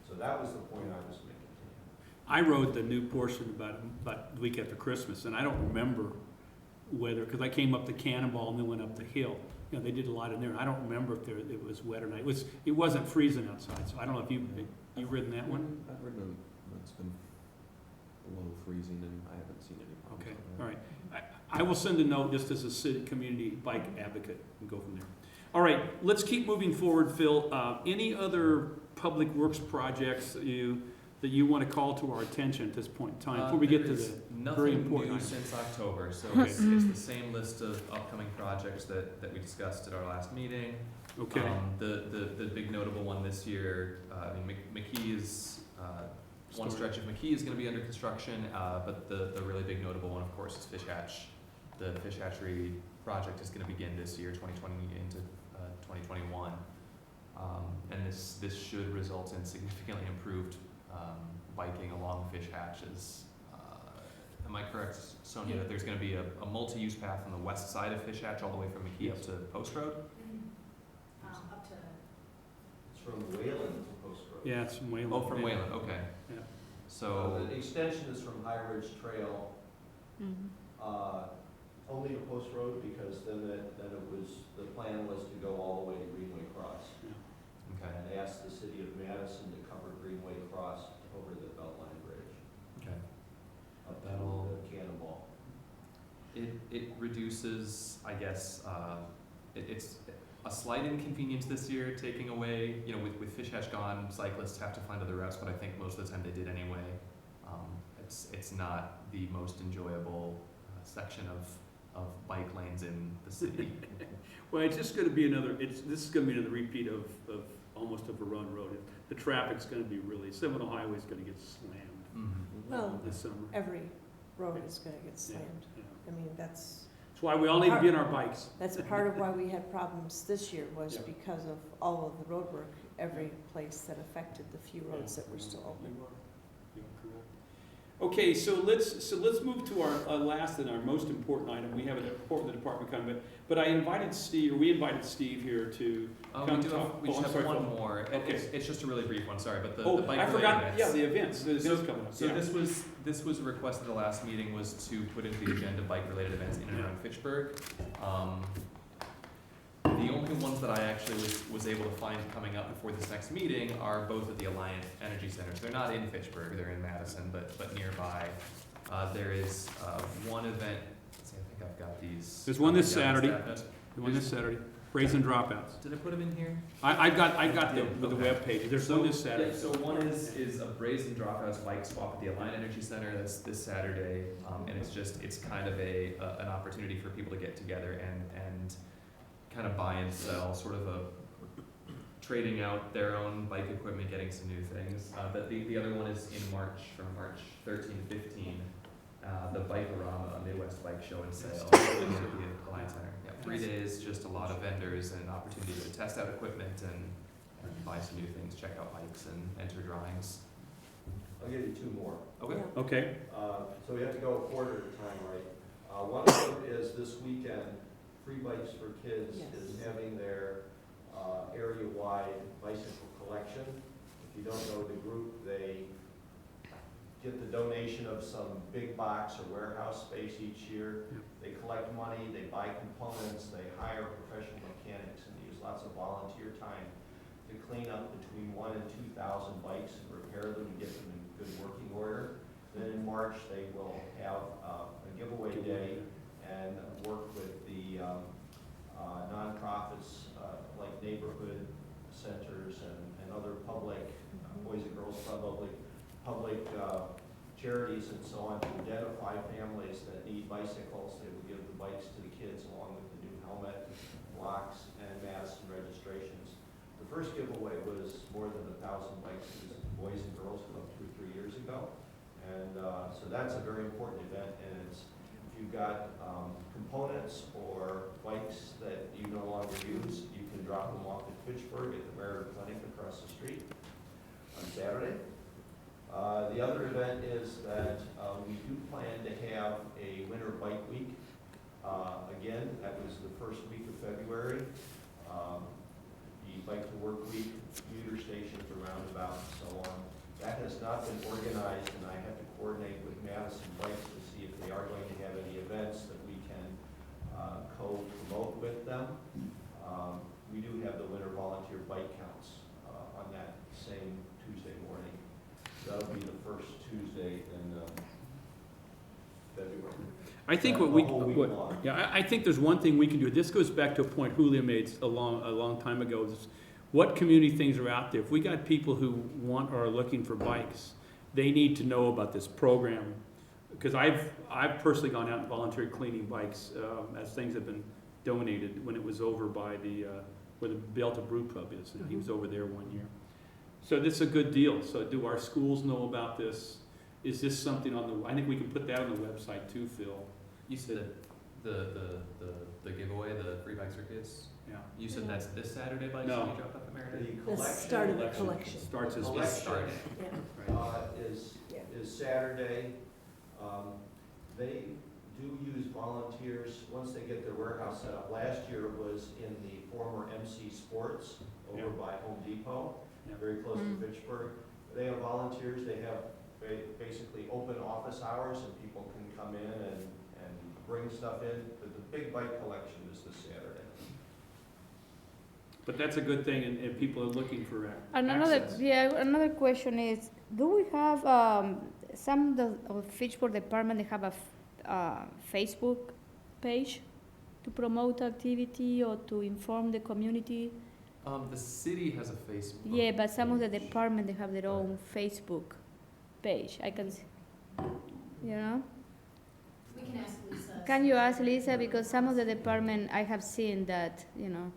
So that was the point I was making to him. I rode the new portion about the week after Christmas, and I don't remember whether, because I came up the Cannonball and then went up the hill. You know, they did a lot in there. I don't remember if it was wet or not. It wasn't freezing outside, so I don't know if you've ridden that one. I've ridden them, it's been below freezing and I haven't seen any problems. Okay, with that. all right. I will send a note just as a city community bike advocate and go from there. All right, let's keep moving forward, Phil. Any other public works projects that you want to call to our attention at this point in time before we get to the very important Nothing new items? since October, so Okay. it's the same list of upcoming projects that we discussed at our last meeting. Okay, The big notable one this year, McKee is, one stretch of McKee is gonna be under construction, but the really big notable one, of course, is Fish Hatch. The Fish Hatchery project is gonna begin this year, 2020 into 2021. And this should result in significantly improved biking along Fish Hatches. Am I correct, Sonia, that there's gonna be a multi-use path on the west side of Fish Hatch all the way from McKee up to Post Road? Up to, It's from Wayland to Post Road. yeah, it's from Wayland. Oh, from Wayland, okay. Yeah. So, The extension is from High Ridge Trail only to Post Road, because then the plan was to go all the way to Greenway Cross. okay, And ask the city of Madison to cover Greenway Cross over the Beltline Bridge, okay. up to That'll- the Cannonball. It reduces, I guess, it's a slight inconvenience this year, taking away, with Fish Hatch gone, cyclists have to find other routes, but I think most of the time they did anyway. It's not the most enjoyable section of bike lanes in the city. Well, it's just gonna be this is gonna be another repeat of almost a Verona Road. The traffic's gonna be Seminole Highway's gonna get slammed Mhm. Well, this summer. every road is gonna get slammed. Yeah. I mean, that's That's why we all need to be on our bikes. part of why we had problems this year was Yeah. because of all of the road work, every place that affected the few roads that were still open. You are correct. Okay, so let's move to our last and our most important item. We have a report from the department coming, but we invited Steve here to We come do have, talk. we Oh, just I'm have sorry, one Phil. more. Okay. It's just a really brief one, sorry, but the Oh, bike I forgot, related yeah, events. the events, the events coming up. So Yeah. this was a request at the last meeting, was to put into the agenda bike-related events in and around Fitchburg. The only ones that I actually was able to find coming up before this next meeting are both at the Alliant Energy Center. So they're not in Fitchburg, they're in Madison, but nearby. There is one event, let's see, I think I've got these. There's one this Yeah, Saturday. staff notes. The one this Saturday, brazen dropouts. Did I put them in here? I got the Okay. webpage. There's one this Saturday. Yeah, so one is a brazen dropouts bike swap at the Alliant Energy Center. That's this Saturday, and it's kind of an opportunity for people to get together and kind of buy and sell sort of a trading out their own bike equipment, getting some new things. But the other one is in March, from March 13 to 15, the Bike-A-Rama Midwest Bike Show and Sale at the Alliance Center. Yeah, 3 days, just a lot of vendors and opportunity to test out equipment and buy some new things, check out bikes and enter drawings. I'll give you two more. Okay. Yeah. Okay, So we have to go a quarter at a time, right? One of them is this weekend, Free Bikes for Kids Yes. is having their area-wide bicycle collection. If you don't know the group, they get the donation of some big box or warehouse space each year. Yep. They collect money, they buy components, they hire professional mechanics, and they use lots of volunteer time to clean up between 1,000 and 2,000 bikes and repair them and get them in good working order. Then in March, they will have a giveaway day and work with the nonprofits like neighborhood centers and other public, Boys and Girls Club, public charities and so on to identify families that need bicycles. They will give the bikes to the kids along with the new helmet, locks, and masks and registrations. The first giveaway was more than 1,000 bikes. It was the Boys and Girls Club 2 or 3 years ago. And so that's a very important event, and it's, if you've got components or bikes that you no longer use, you can drop them off at Fitchburg at the Merit Clinic across the street on Saturday. The other event is that we do plan to have a winter bike week. Again, that was the first week of February. The Bike to Work Week, commuter stations, or roundabouts, and so on. That has not been organized, and I have to coordinate with Madison Bikes to see if they are going to have any events that we can co-promote with them. We do have the winter volunteer bike counts on that same Tuesday morning. That'll be the first Tuesday in February. I think The whole week long. yeah, I think there's one thing we can do. This goes back to a point Julia made a long time ago. Is what community things are out there? If we got people who want or are looking for bikes, they need to know about this program. Because I've personally gone out and volunteered cleaning bikes as things have been donated when it was over by where the Delta Brew Pub is. He was over there one year. So this is a good deal. So do our schools know about this? Is this something on the? I think we can put that on the website too, Phil. You said the giveaway, the Free Bikes for Kids? Yeah. You said that's this Saturday, bikes No. that you dropped off at Meredith? The The collection start of the Election collection. starts as Collection. Started. Yeah. Right. is Saturday. They do use volunteers once they get their warehouse set up. Last year it was in the former MC Sports over Yeah. by Home Depot, Yeah. very close to Fitchburg. They have volunteers. They have basically open office hours, and people can come in and bring stuff in. But the big bike collection is this Saturday. But that's a good thing, and people are looking for Another, access. another question is, do we have, some of Fitchburg department, they have a Facebook page to promote activity or to inform the community? The city has a Facebook. Yeah, but some of the department, they have their own Facebook page. I can, you know? We can ask Lisa. Can you ask Lisa, because some of the department, I have seen that, you know,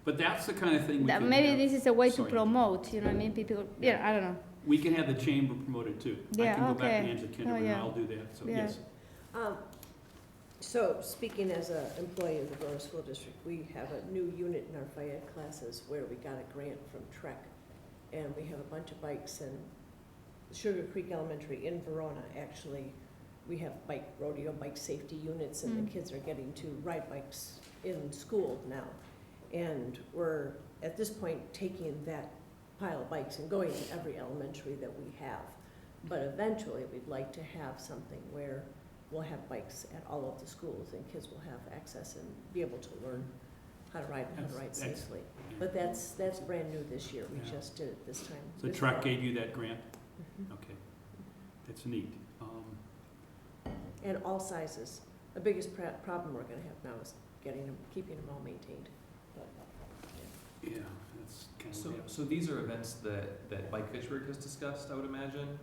But that's the kind of thing we that can maybe have. this is a way to Sorry. promote, you know what I mean? People, yeah, I don't know. We can have the chamber promote it too. I Yeah, can go back to okay. Angela Oh, Kinderman, and yeah. I'll do that, so Yeah. yes. So, speaking as an employee of the Borough School District, we have a new unit in our Phi Ed classes where we got a grant from Trek, and we have a bunch of bikes, and Sugar Creek Elementary in Verona, actually, we have bike rodeo, bike safety units, and the kids are getting to ride bikes in school now. And we're, at this point, taking that pile of bikes and going to every elementary that we have. But eventually, we'd like to have something where we'll have bikes at all of the schools, and kids will have access and be able to learn how to ride and how to ride That's- safely. But that's brand new this year, we Yeah. just did it this time. So this Truck fall. gave you that grant? Mhm. Okay. That's neat. And all sizes. The biggest problem we're gonna have now is getting them, keeping them all maintained. But, Yeah, that's kind So, of, so these are events that Bike Fitchburg has discussed, I would imagine?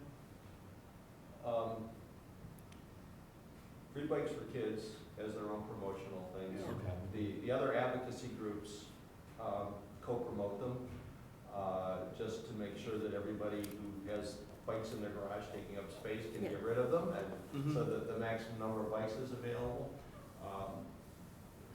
Free Bikes for Kids has their own promotional things. Yeah. Okay. The other advocacy groups co-promote them. just to make sure that everybody who has bikes in their garage taking up space can get rid of them, and so that the maximum number of bikes is available.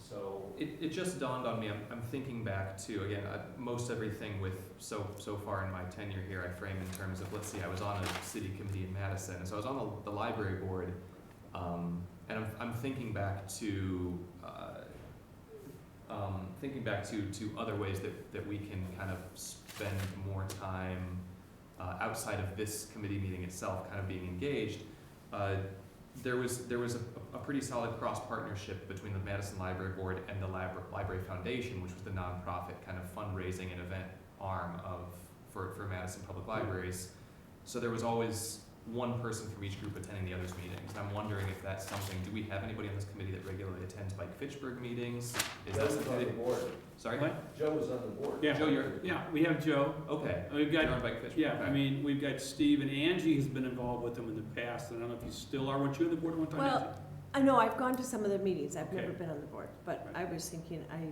So, It just dawned on me, I'm thinking back to, again, most everything with, so far in my tenure here, I frame in terms of, let's see, I was on a city committee in Madison, and so I was on the library board, and I'm thinking back to, to other ways that we can kind of spend more time outside of this committee meeting itself, kind of being engaged. There was a pretty solid cross-partnership between the Madison Library Board and the Library Foundation, which was the nonprofit kind of fundraising and event arm for Madison Public Libraries. So there was always one person from each group attending the other's meetings. And I'm wondering if that's something, do we have anybody on this committee that regularly attends like Fitchburg meetings? Is Joe that was something on the that, board. sorry? What? Joe was on the board. Yeah. Joe, We have Joe. okay. We've You're got, on Bike Fitchburg. yeah, Okay. I mean, we've got Steve, and Angie has been involved with them in the past, and I don't know if you still are. Weren't you on the board at one time, Well, Angie? I know, I've gone to some of the meetings, I've never Okay. been on the board, but Right. I was thinking I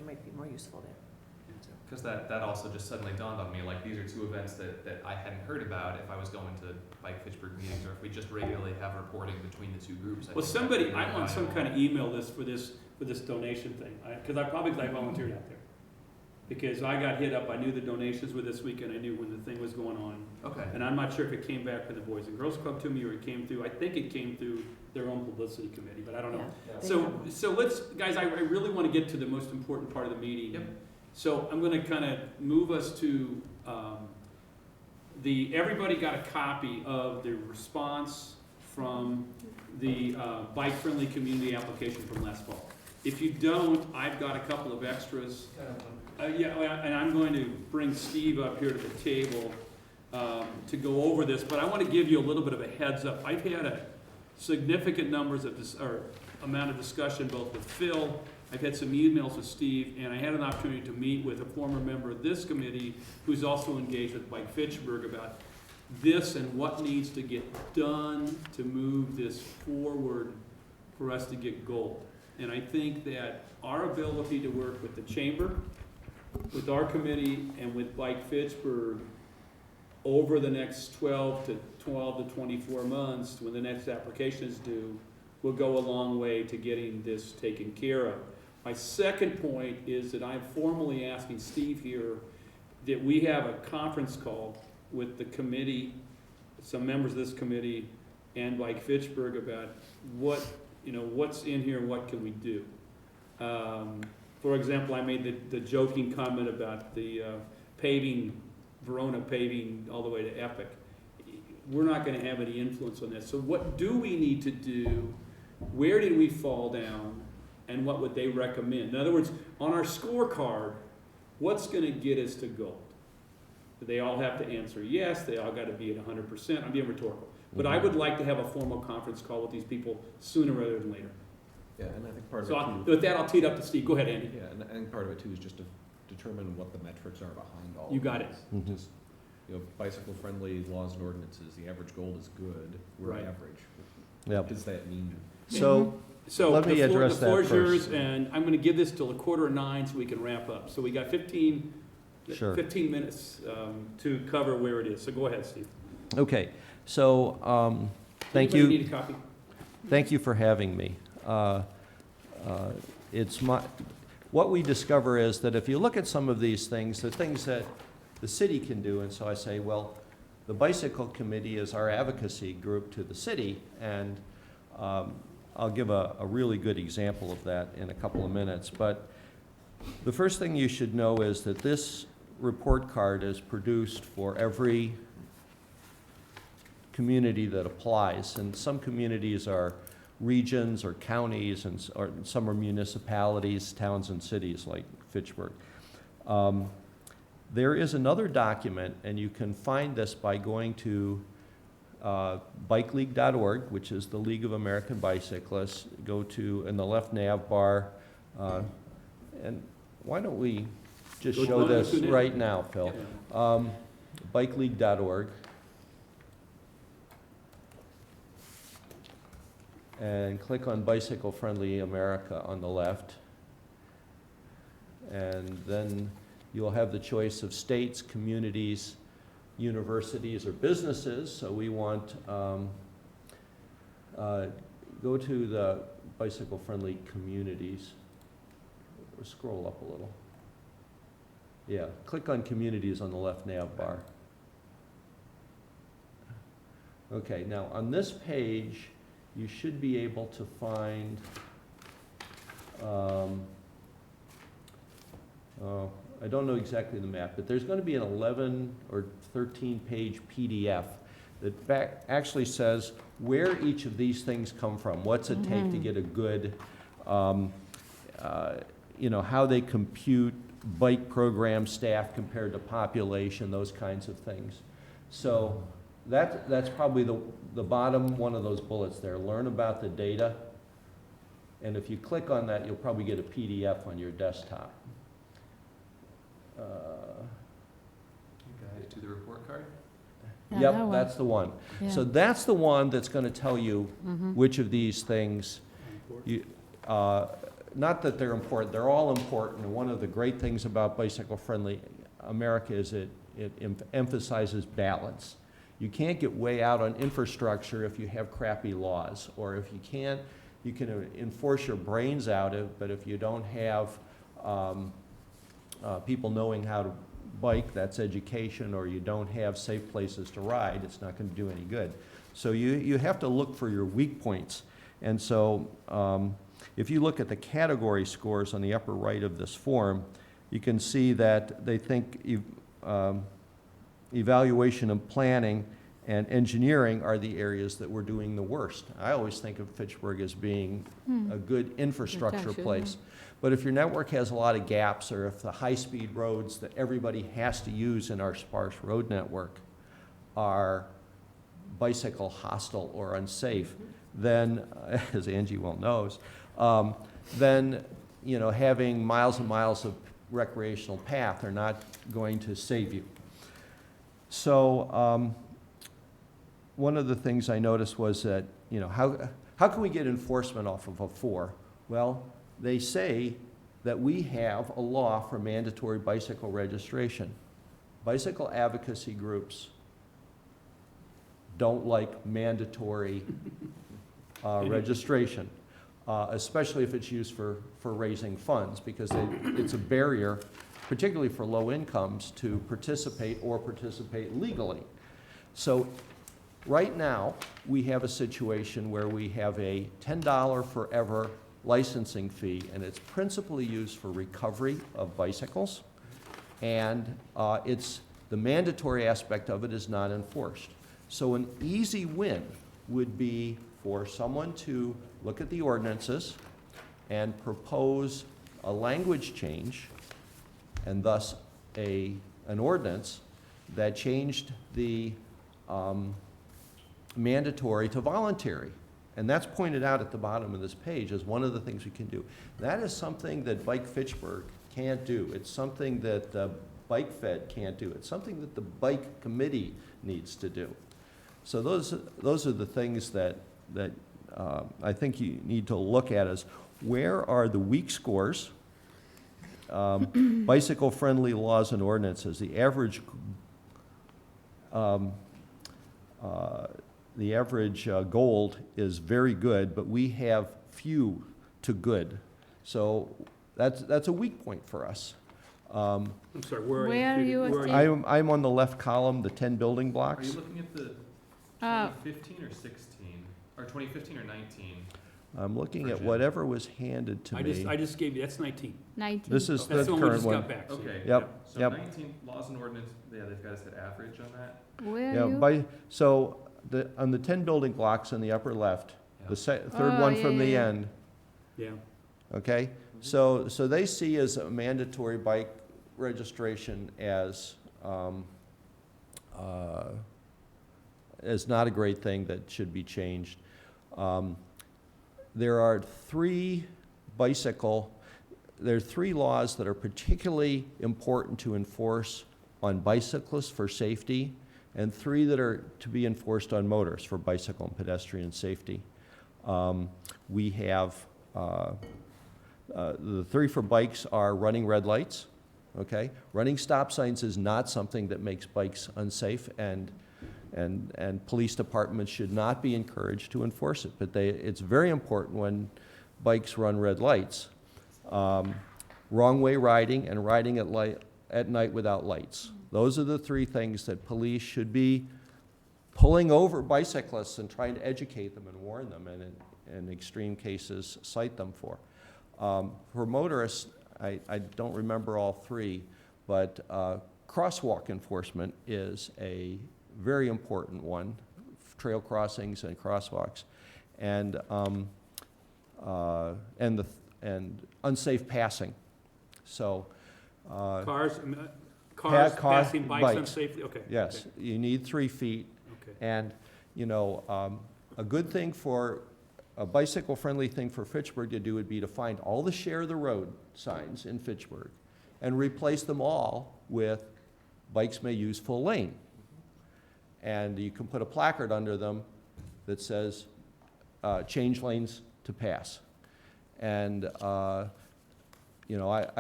might be more useful there. Because that also just suddenly dawned on me, like, these are two events that I hadn't heard about if I was going to Bike Fitchburg meetings, or if we just regularly have reporting between the two groups. Well, somebody, I want some kind of email list for this donation thing, because I volunteered out there. Because I got hit up, I knew the donations were this week, and I knew when the thing was going on. Okay. And I'm not sure if it came back from the Boys and Girls Club to me, or it came through, I think it came through their own publicity committee, but I don't know. Yeah. Yeah. They So, have- so let's, guys, I really want to get to the most important part of the meeting. Yep. So I'm gonna kind of move us to, everybody got a copy of the response from the bike-friendly community application from last fall. If you don't, I've got a couple of extras. And I'm going to bring Steve up here to the table to go over this, but I want to give you a little bit of a heads up. I've had a significant numbers of amount of discussion both with Phil, I've had some emails with Steve, and I had an opportunity to meet with a former member of this committee who's also engaged with Bike Fitchburg about this and what needs to get done to move this forward for us to get gold. And I think that our ability to work with the chamber, with our committee, and with Bike Fitchburg over the next 12 to 24 months, when the next application is due, will go a long way to getting this taken care of. My second point is that I'm formally asking Steve here that we have a conference call with the committee, some members of this committee, and Bike Fitchburg about what's in here and what can we do. For example, I made the joking comment about the paving, Verona paving all the way to Epic. We're not gonna have any influence on that. So what do we need to do? Where did we fall down? And what would they recommend? In other words, on our scorecard, what's gonna get us to gold? Do they all have to answer yes? They all gotta be at 100%? I'm being rhetorical. But I would like to have a formal conference call with these people sooner rather than later. Yeah, and I think part of So it too. with that, I'll tee it up to Steve. Go ahead, Andy. Yeah, and I think part of it too is just to determine what the metrics are behind all. You of got it. this. Just, bicycle-friendly laws and ordinances, the average goal is good, we're Right. average. Yep. What does that mean? So, So Let me address the floor that is yours, first. and I'm gonna give this till 8:45 so we can wrap up. So we got 15 Sure. minutes to cover where it is. So go ahead, Steve. okay, so, thank Anybody you. need a copy? Thank you for having me. What we discover is that if you look at some of these things, the things that the city can do, and so I say, well, the bicycle committee is our advocacy group to the city, and I'll give a really good example of that in a couple of minutes. But the first thing you should know is that this report card is produced for every community that applies, and some communities are regions or counties, or some are municipalities, towns and cities like Fitchburg. There is another document, and you can find this by going to bikeleague.org, which is the League of American Bicyclists. Go to, in the left nav bar, and why don't we just Go show down this to now. right now, Phil. Bikeleague.org. And click on Bicycle Friendly America on the left. And then You'll have the choice of states, communities, universities, or businesses. So we want, go to the bicycle-friendly communities. Or scroll up a little. Yeah, click on communities on the left nav bar. Okay, now on this page, you should be able to find, I don't know exactly the map, but there's going to be an 11 or 13-page PDF that actually says where each of these things come from. What's it take to get a good, you know, how they compute bike program staff compared to population, those kinds of things. So that's probably the bottom one of those bullets there. Learn about the data. And if you click on that, you'll probably get a PDF on your desktop. Guide to the report card? Yeah, Yep, that one. that's the one. Yeah. So that's the one that's going to tell you Mhm. which of these things, you, not that they're important, they're all important. And one of the great things about bicycle-friendly America is it emphasizes balance. You can't get way out on infrastructure if you have crappy laws, or if you can't, you can enforce your brains out of, but if you don't have people knowing how to bike, that's education, or you don't have safe places to ride, it's not going to do any good. So you have to look for your weak points. And so if you look at the category scores on the upper right of this form, you can see that they think evaluation and planning and engineering are the areas that we're doing the worst. I always think of Fitchburg as being a good infrastructure place. But if your network has a lot of gaps, or if the high-speed roads that everybody has to use in our sparse road network are bicycle hostile or unsafe, then, as Angie well knows, then, you know, having miles and miles of recreational path are not going to save you. So one of the things I noticed was that, you know, how can we get enforcement off of a 4? Well, they say that we have a law for mandatory bicycle registration. Bicycle advocacy groups don't like mandatory registration, especially if it's used for raising funds, because it's a barrier, particularly for low incomes, to participate or participate legally. So right now, we have a situation where we have a $10 forever licensing fee, and it's principally used for recovery of bicycles, and the mandatory aspect of it is not enforced. So an easy win would be for someone to look at the ordinances and propose a language change, and thus an ordinance that changed the mandatory to voluntary. And that's pointed out at the bottom of this page as one of the things we can do. That is something that Bike Fitchburg can't do. It's something that Bike Fed can't do. It's something that the Bike Committee needs to do. So those are the things that I think you need to look at is where are the weak scores, bicycle-friendly laws and ordinances. The average gold is very good, but we have few to good. So that's a weak point for us. I'm sorry, where Where are are you? you, Where are Steve? I'm on the left column, the 10 building Are blocks. you looking at the Uh, 2015 or 16? Or 2015 or 19? I'm looking at Virgin. whatever was handed to me. I just gave you, that's 19. 19. This is That's the the one we current just one. got back. so, Okay. Yep. So Yep. 19 laws and ordinance, yeah, they've got us at average on that. Where Yeah, are you? so on the 10 building blocks in the upper left, the third Oh, one yeah, from the yeah, yeah. end, Yeah. okay? So they see as a mandatory bike registration as not a great thing that should be changed. There are three laws that are particularly important to enforce on bicyclists for safety, and 3 that are to be enforced on motorists for bicycle and pedestrian safety. We have, the 3 for bikes are running red lights, okay? Running stop signs is not something that makes bikes unsafe, and police departments should not be encouraged to enforce it. But it's very important when bikes run red lights. Wrong way riding and riding at night without lights. Those are the three things that police should be pulling over bicyclists and trying to educate them and warn them, and in extreme cases, cite them for. For motorists, I don't remember all three, but crosswalk enforcement is a very important one, trail crossings and crosswalks, and unsafe passing. So, Cars car- passing bikes bikes. unsafely, okay. yes, you need 3 feet. Okay. And, a good thing a bicycle-friendly thing for Fitchburg to do would be to find all the share the road signs in Fitchburg and replace them all with bikes may use full lane. And you can put a placard under them that says, change lanes to pass. And, I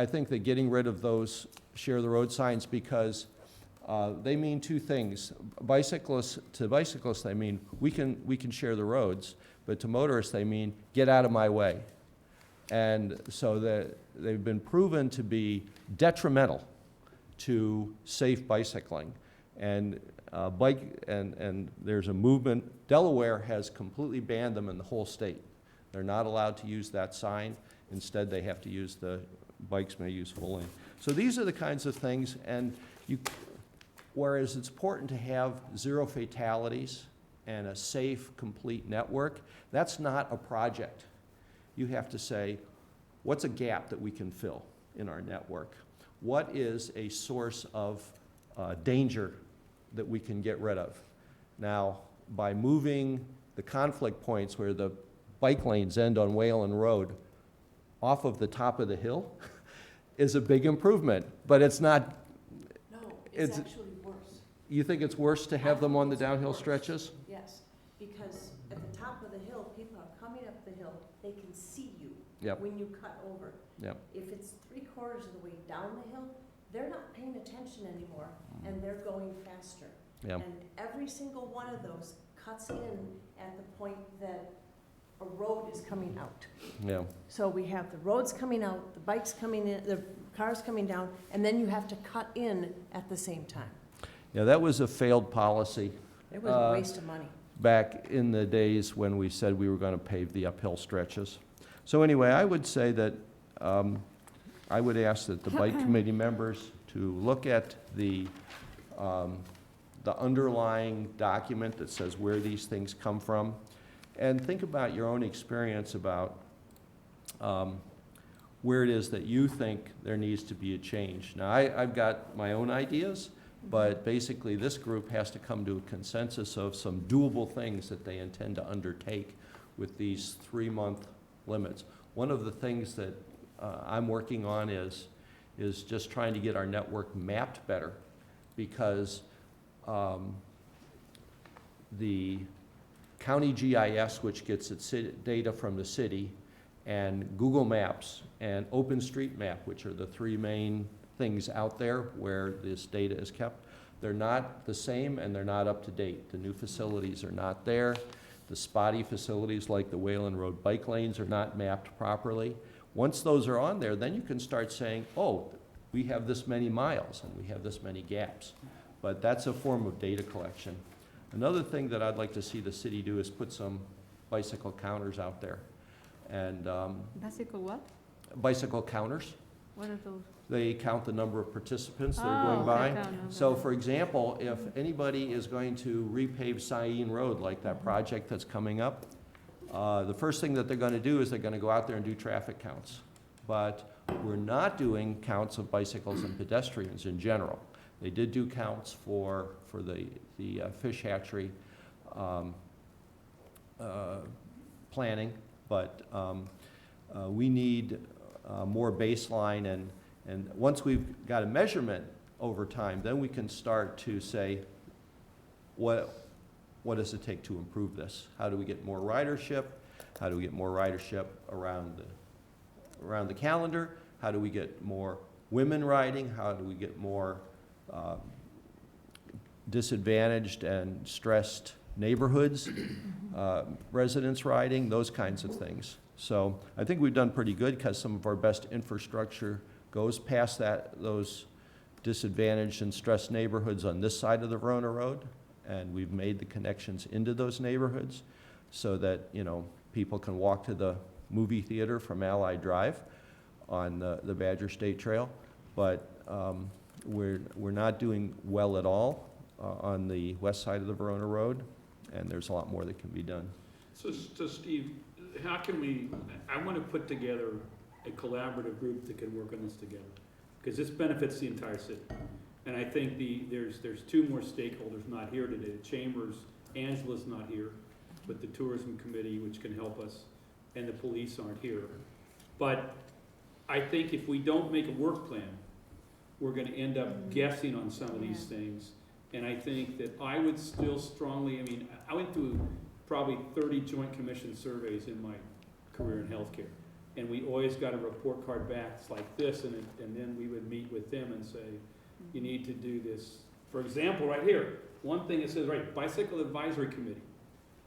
think that getting rid of those share the road signs, because they mean two things. To bicyclists, they mean we can share the roads, but to motorists, they mean get out of my way. And so they've been proven to be detrimental to safe bicycling. And and there's a movement. Delaware has completely banned them in the whole state. They're not allowed to use that sign. Instead, they have to use the bikes may use full lane. So these are the kinds of things, and whereas it's important to have 0 fatalities and a safe, complete network, that's not a project. You have to say, what's a gap that we can fill in our network? What is a source of danger that we can get rid of? Now, by moving the conflict points where the bike lanes end on Whalen Road off of the top of the hill is a big improvement, but it's not. No, it's actually worse. You think it's worse to have them on the downhill stretches? Yes, because at the top of the hill, people are coming up the hill, they can see you Yep. when you cut over. Yep. If it's 3/4 of the way down the hill, they're not paying attention anymore, and they're going faster. Yep. And every single one of those cuts in at the point that a road is coming out. Yeah. So we have the roads coming out, the bikes coming in, the cars coming down, and then you have to cut in at the same time. Yeah, that was a failed policy It was a waste of money. back in the days when we said we were going to pave the uphill stretches. So anyway, I would say that I would ask that the bike committee members to look at the underlying document that says where these things come from, and think about your own experience about where it is that you think there needs to be a change. Now, I've got my own ideas, but basically this group has to come to a consensus of some doable things that they intend to undertake with these 3-month limits. One of the things that I'm working on is just trying to get our network mapped better, because the county GIS, which gets its data from the city, and Google Maps and OpenStreetMap, which are the 3 main things out there where this data is kept, they're not the same and they're not up to date. The new facilities are not there. The spotty facilities like the Whalen Road bike lanes are not mapped properly. Once those are on there, then you can start saying, oh, we have this many miles and we have this many gaps. But that's a form of data collection. Another thing that I'd like to see the city do is put some bicycle counters out there. And Bicycle what? bicycle counters, What are those? they count the number of participants that are going Oh, by. okay, okay. So for example, if anybody is going to repave Cyene Road, like that project that's coming up, the first thing that they're gonna do is they're gonna go out there and do traffic counts. But we're not doing counts of bicycles and pedestrians in general. They did do counts for the fish hatchery planning, but we need more baseline, and once we've got a measurement over time, then we can start to say, what does it take to improve this? How do we get more ridership? How do we get more ridership around the calendar? How do we get more women riding? How do we get more disadvantaged and stressed neighborhoods, residents riding, those kinds of things. So I think we've done pretty good because some of our best infrastructure goes past those disadvantaged and stressed neighborhoods on this side of the Verona Road, and we've made the connections into those neighborhoods so that, you know, people can walk to the movie theater from Allied Drive on the Badger State Trail. But we're not doing well at all on the west side of the Verona Road, and there's a lot more that can be done. So Steve, how can we, I want to put together a collaborative group that can work on this together, because this benefits the entire city. And I think there's two more stakeholders not here today. The Chambers, Angela's not here, but the Tourism Committee, which can help us, and the police aren't here. But I think if we don't make a work plan, we're gonna end up guessing on some of these things. And I think that I would still strongly, I mean, I went through probably 30 Joint Commission surveys in my career in healthcare. And we always got a report card back, it's like this, and then we would meet with them and say, you need to do this. For example, right here, one thing it says, right, Bicycle Advisory Committee.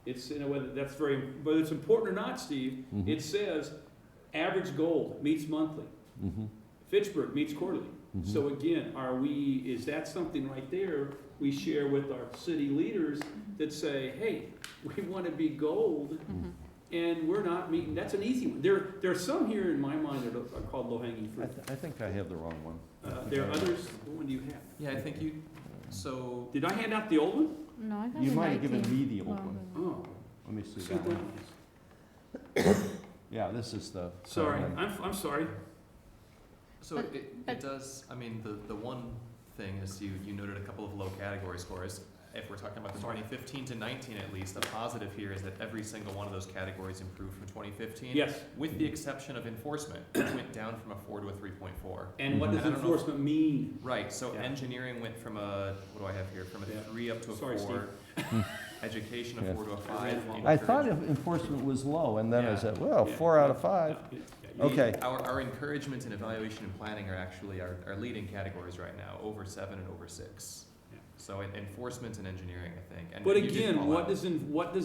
It's, you know, whether it's important or not, Steve, Mhm. it says average goal meets monthly. Mhm. Fitchburg meets quarterly. Mhm. So again, is that something right there we share with our city leaders that say, hey, we want to be gold, and we're not meeting, that's an easy one. There are some here in my mind that are called low-hanging fruit. I think I have the wrong one. There are others, what one do you have? Yeah, I think so, Did I hand out the old one? No, I have You the might have given 19. me the old one. Oh. Let me see See that what one. that is. Yeah, this is the. Sorry, one. I'm sorry. so But- it does, I mean, the one thing is you noted a couple of low category scores. If we're talking about the 2015 to 19 at least, a positive here is that every single one of those categories improved from 2015. Yes, With the exception of enforcement, which went down from a 4 to a 3.4. and what does I don't know if- enforcement mean? Right, so Yeah. engineering went from what do I have here, from a Yeah. 3 up to a Sorry, 4. Education, a Yeah. 4 to a 5. I thought enforcement was low, and then I Yeah. said, well, Yeah. 4 out of 5. Yeah. Okay. Our encouragement and evaluation and planning are actually our leading categories right now, over 7 and over 6. Yeah. So enforcement and engineering, I think. And But you did again, call what out- does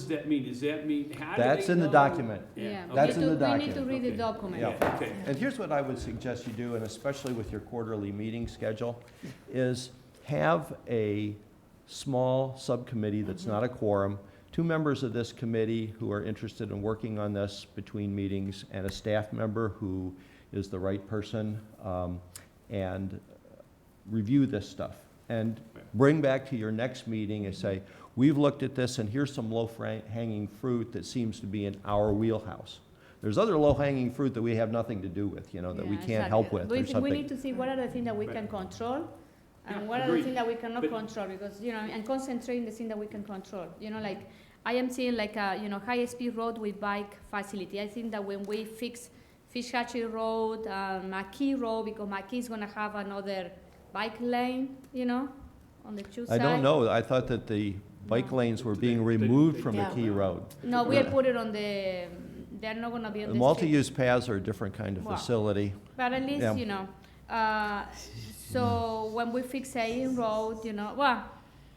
that mean? Does that mean, how do That's they in the know? document. Yeah, okay. That's in the we need to document. read the Okay. document. Yeah. Okay. And here's what I would suggest you do, and especially with your quarterly meeting schedule, is have a small subcommittee that's not a quorum, 2 members of this committee who are interested in working on this between meetings, and a staff member who is the right person, and review this stuff. And bring back to your next meeting and say, we've looked at this, and here's some low-hanging fruit that seems to be in our wheelhouse. There's other low-hanging fruit that we have nothing to do with, you know, that we Yeah, can't help exactly. with, or We something. need to see what are the things that we can control, Yeah, and what are the agreed. things that we cannot But- control, because, you know, and concentrate in the things that we can control. You know, like, I am seeing like a, you know, high-speed road with bike facility. I think that when we fix Fish Hatchery Road, McKee Road, because McKee is gonna have another bike lane, you know, on the two I sides. don't know, I thought that the bike No. lanes were being They- removed they- from Yeah. McKee Road. No, we Yeah. put it on the, they're not gonna be on The the street. multi-use paths are a different kind of Wow. facility. But at Yeah. least, you know, so when we fix a road, you know, well,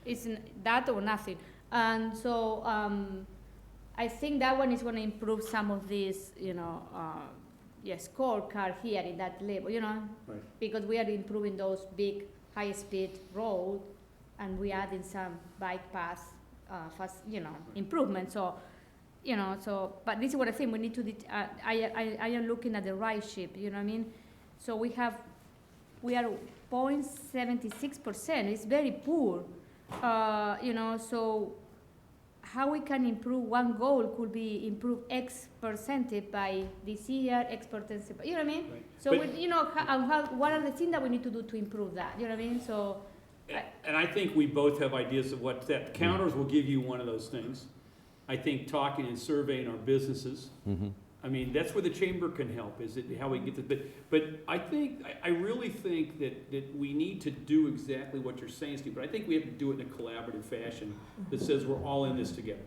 it's that or nothing. And so I think that one is going to improve some of these, you know, scorecard here in that level, you know, Right. because we are improving those big high-speed road, and we adding some bike paths, you know, improvement. So, you know, but this is what I think we need to. I am looking at the right ship. You know what I mean? So we are 0.76%. It's very poor. You know, so how we can improve one goal could be improve X percentage by this year, X percentage. You know what I mean? Right. So But- we, you know, what are the things that we need to do to improve that? You know what I mean? So. And I think we both have ideas of what that counters will give you one of those things. I think talking and surveying our businesses. Mhm. I mean, that's where the chamber can help, is it how we get this, but I think, I really think that we need to do exactly what you're saying, Steve, but I think we have to do it in a collaborative fashion that says we're all in this together.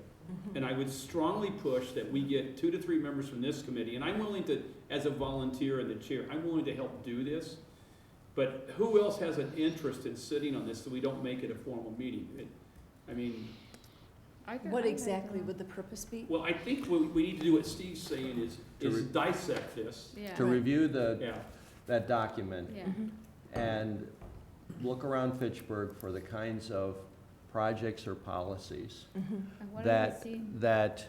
And I would strongly push that we get 2 to 3 members from this committee, and I'm willing to, as a volunteer and the chair, I'm willing to help do this. But who else has an interest in sitting on this so we don't make it a formal meeting? I mean, What exactly would the purpose be? well, I think what we need to do, what Steve's saying is dissect this. Yeah, To review the, Yeah, that document yeah. and look around Fitchburg for the kinds of projects or policies And what are that, we seeing? that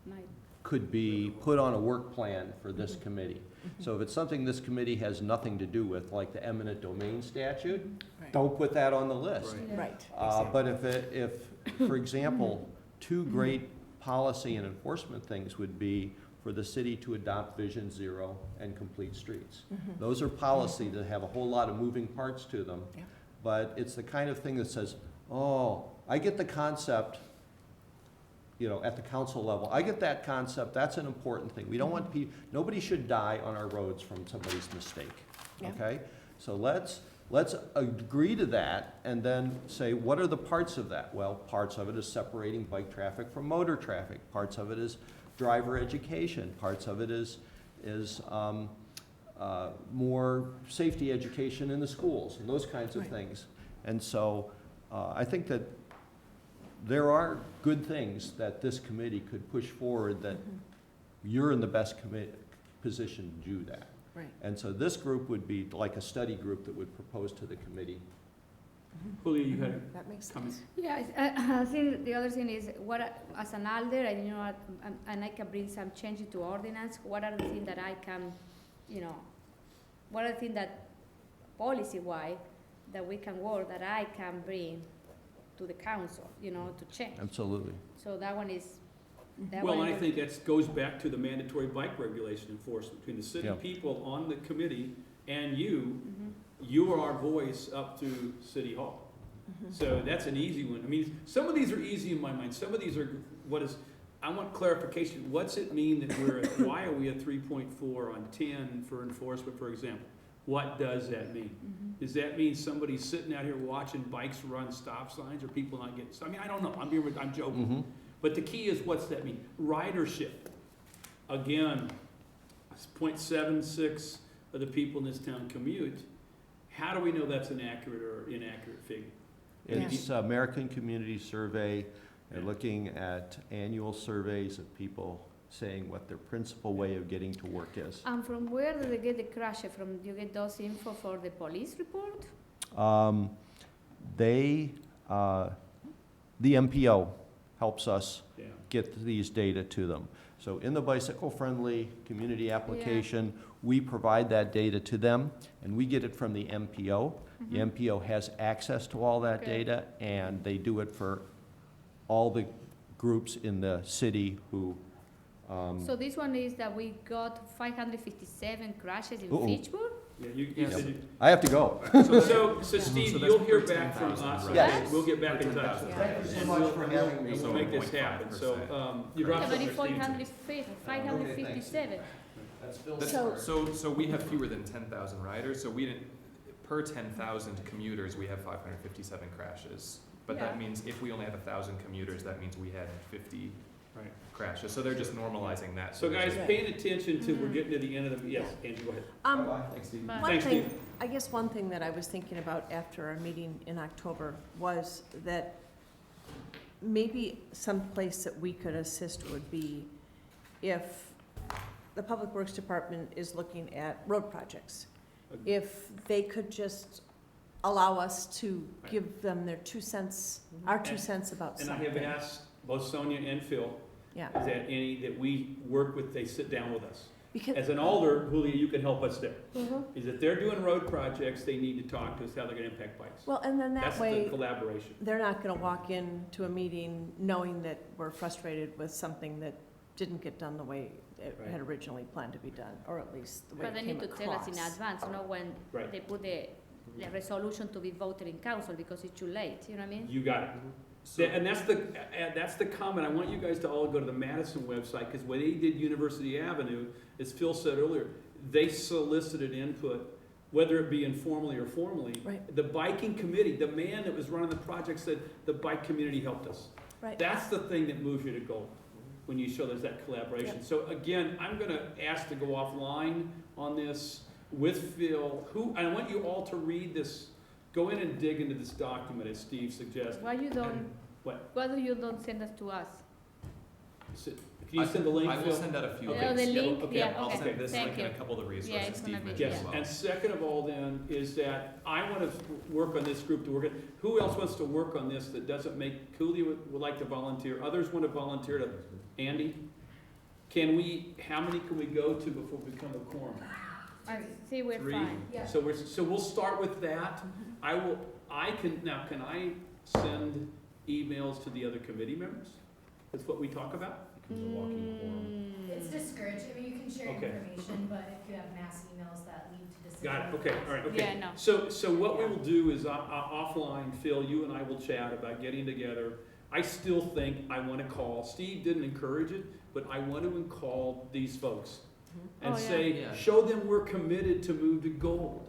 Like, could be put on a work plan for this committee. So if it's something this committee has nothing to do with, like the eminent domain statute, Right. don't put that on the list. Right. yeah. Right. But if, for example, two great policy and enforcement things would be for the city to adopt Vision Zero and complete streets. Mhm. Those are policies that have a whole lot of moving parts to them. Yeah. But it's the kind of thing that says, oh, I get the concept, you know, at the council level. I get that concept, that's an important thing. We don't want nobody should die on our roads from somebody's mistake, Yeah. okay? So let's agree to that and then say, what are the parts of that? Well, parts of it is separating bike traffic from motor traffic. Parts of it is driver education. Parts of it is more safety education in the schools and those kinds of Right. things. And so I think that there are good things that this committee could push forward that you're in the best position to do that. Right. And so this group would be like a study group that would propose to the committee. Julio, you had That makes comment? sense. Yeah, I think the other thing is, as an alder, and I can bring some changes to ordinance, what are the things that I can, what are the things that, policy-wise, that we can work, that I can bring to the council, to change. Absolutely. So that one is, Well, and I think that goes back to the mandatory bike regulation enforcement between the city Yeah. people on the committee and you. Mhm. You are our voice up to City Hall. So that's an easy one. I mean, some of these are easy in my mind. Some of these are, I want clarification. What's it mean that why are we at 3.4 on 10 for enforcement, for example? What does that mean? Does that mean somebody's sitting out here watching bikes run stop signs or people not getting, I mean, I don't know. I'm joking. Mhm. But the key is, what's that mean? Ridership. Again, 0.76 of the people in this town commute. How do we know that's an accurate or inaccurate figure? It's American Community Survey. They're looking at annual surveys of people saying what their principal way of getting to work is. And from where do they get the crash from? Do you get those info for the police report? The MPO helps us Yeah. get these data to them. So in the bicycle-friendly community application, we provide that data to them, and we get it from the MPO. The MPO has access to all that Okay. data, and they do it for all the groups in the city who, So this one is that we got 557 crashes in Uh-oh. Fitchburg? Yeah, you Yes. said I have to go. so Steve, So that's you'll hear per back from 10,000, us. right? Yes. We'll get back in touch. 10,000. Thank you so And much we'll- for having me. and So we'll make this 0.5%. happen. So, you dropped Yeah, but something, it's Steve. 557. So we have fewer than 10,000 riders, so we didn't, per 10,000 commuters, we have 557 crashes. But Yeah. that means if we only have 1,000 commuters, that means we had 50 Right. crashes. So they're just normalizing that. So guys, there's paying attention to, we're Mhm. getting to the end of the, yes, Angie, go ahead. Thanks, Steve. Bye. One Thanks, thing, Steve. I guess one thing that I was thinking about after our meeting in October was that maybe some place that we could assist would be if the Public Works Department is looking at road projects. If they could just allow us to Right. give them their 2 cents, our 2 And- cents about And I something. have asked both Sonia and Phil, Yeah, that we work with, they sit down with us. because, As an alder, Julia, you can help us there. Mhm. Is that they're doing road projects, they need to talk to us how they're gonna impact bikes. well, and then that That's the way, collaboration. they're not gonna walk into a meeting knowing that we're frustrated with something that didn't get done the way it Right. had originally planned to be done, or at least the way But it they came need to tell us in across. advance, when Right. they put the resolution to be voted in council, because it's too late, you know what I mean? You got it. So- And that's the comment. I want you guys to all go to the Madison website, because when they did University Avenue, as Phil said earlier, they solicited input, whether it be informally or formally. Right. The biking committee, the man that was running the project said, the bike community helped us. Right. That's the thing that moves you to go, when you show there's that collaboration. Yep. So again, I'm gonna ask to go offline on this. with Phil, I want you all to read this, go in and dig into this document as Steve suggested. Why you don't, And what? why do you don't send us to us? Can you send the link, I will Phil? send out a few Okay. Oh, links. the Yep. link, okay, yeah, I'll okay, send this thank link you. and a couple of the Yeah, resources it's Steve gonna be- mentioned Yes, as well. and second of all then, is that I want to work on this group to work it. Who else wants to work on this that doesn't make, Cooley would like to volunteer, others want to volunteer to, Andy? How many can we go to before we become a quorum? I see we're Three? fine. Yeah. So we'll start with that. Can I send emails to the other committee members? That's what we talk about? Becomes a walking quorum. It's discouraged, I mean, you can share Okay. information, but if you have mass emails that lead to decisions. Got it, okay, all right, okay. Yeah, no. So what we will do is offline, Phil, you and I will chat about getting together. I still think I want to call, Steve didn't encourage it, but I want to call these folks and Oh, yeah. say, Yeah. show them we're committed to move to gold.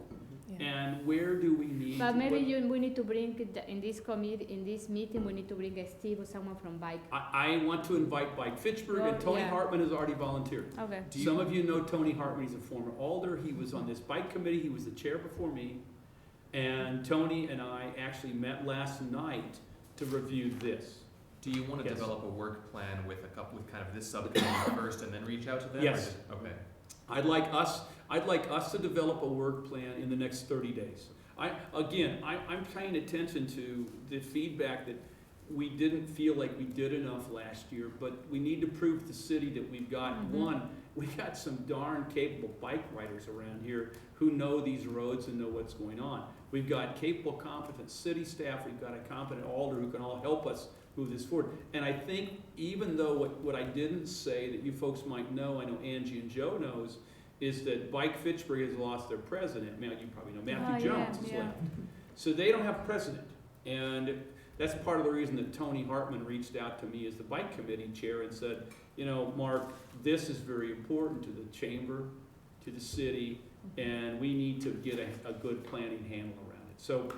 Yeah. And where do we need? But to- maybe what- we need to bring, in this committee, in this meeting, we need to bring a Steve or someone from bike. I want to invite Bike Fitchburg, and Oh, Tony yeah. Hartman has already volunteered. Okay. Some of you know Tony Hartman, he's a former alder, he was on this bike committee, he was the chair before me. And Tony and I actually met last night to review this. Do you want to Yes. develop a work plan with kind of this subcommittee first and then reach out to them? or Yes. just- Okay. I'd like us to develop a work plan in the next 30 days. I'm paying attention to the feedback that we didn't feel like we did enough last year, but we need to prove to the city that we've got, one, we got some darn capable bike riders around here who know these roads and know what's going on. We've got capable, competent city staff, we've got a competent alder who can all help us move this forward. And I think even though what I didn't say that you folks might know, I know Angie and Joe knows, is that Bike Fitchburg has lost their president. Now, you probably know Matthew Oh, yeah, Jones has yeah. left. So they don't have a president. And that's part of the reason that Tony Hartman reached out to me as the bike committee chair and said, you know, Mark, this is very important to the chamber, to the city, and we need to get a good planning handle around it. So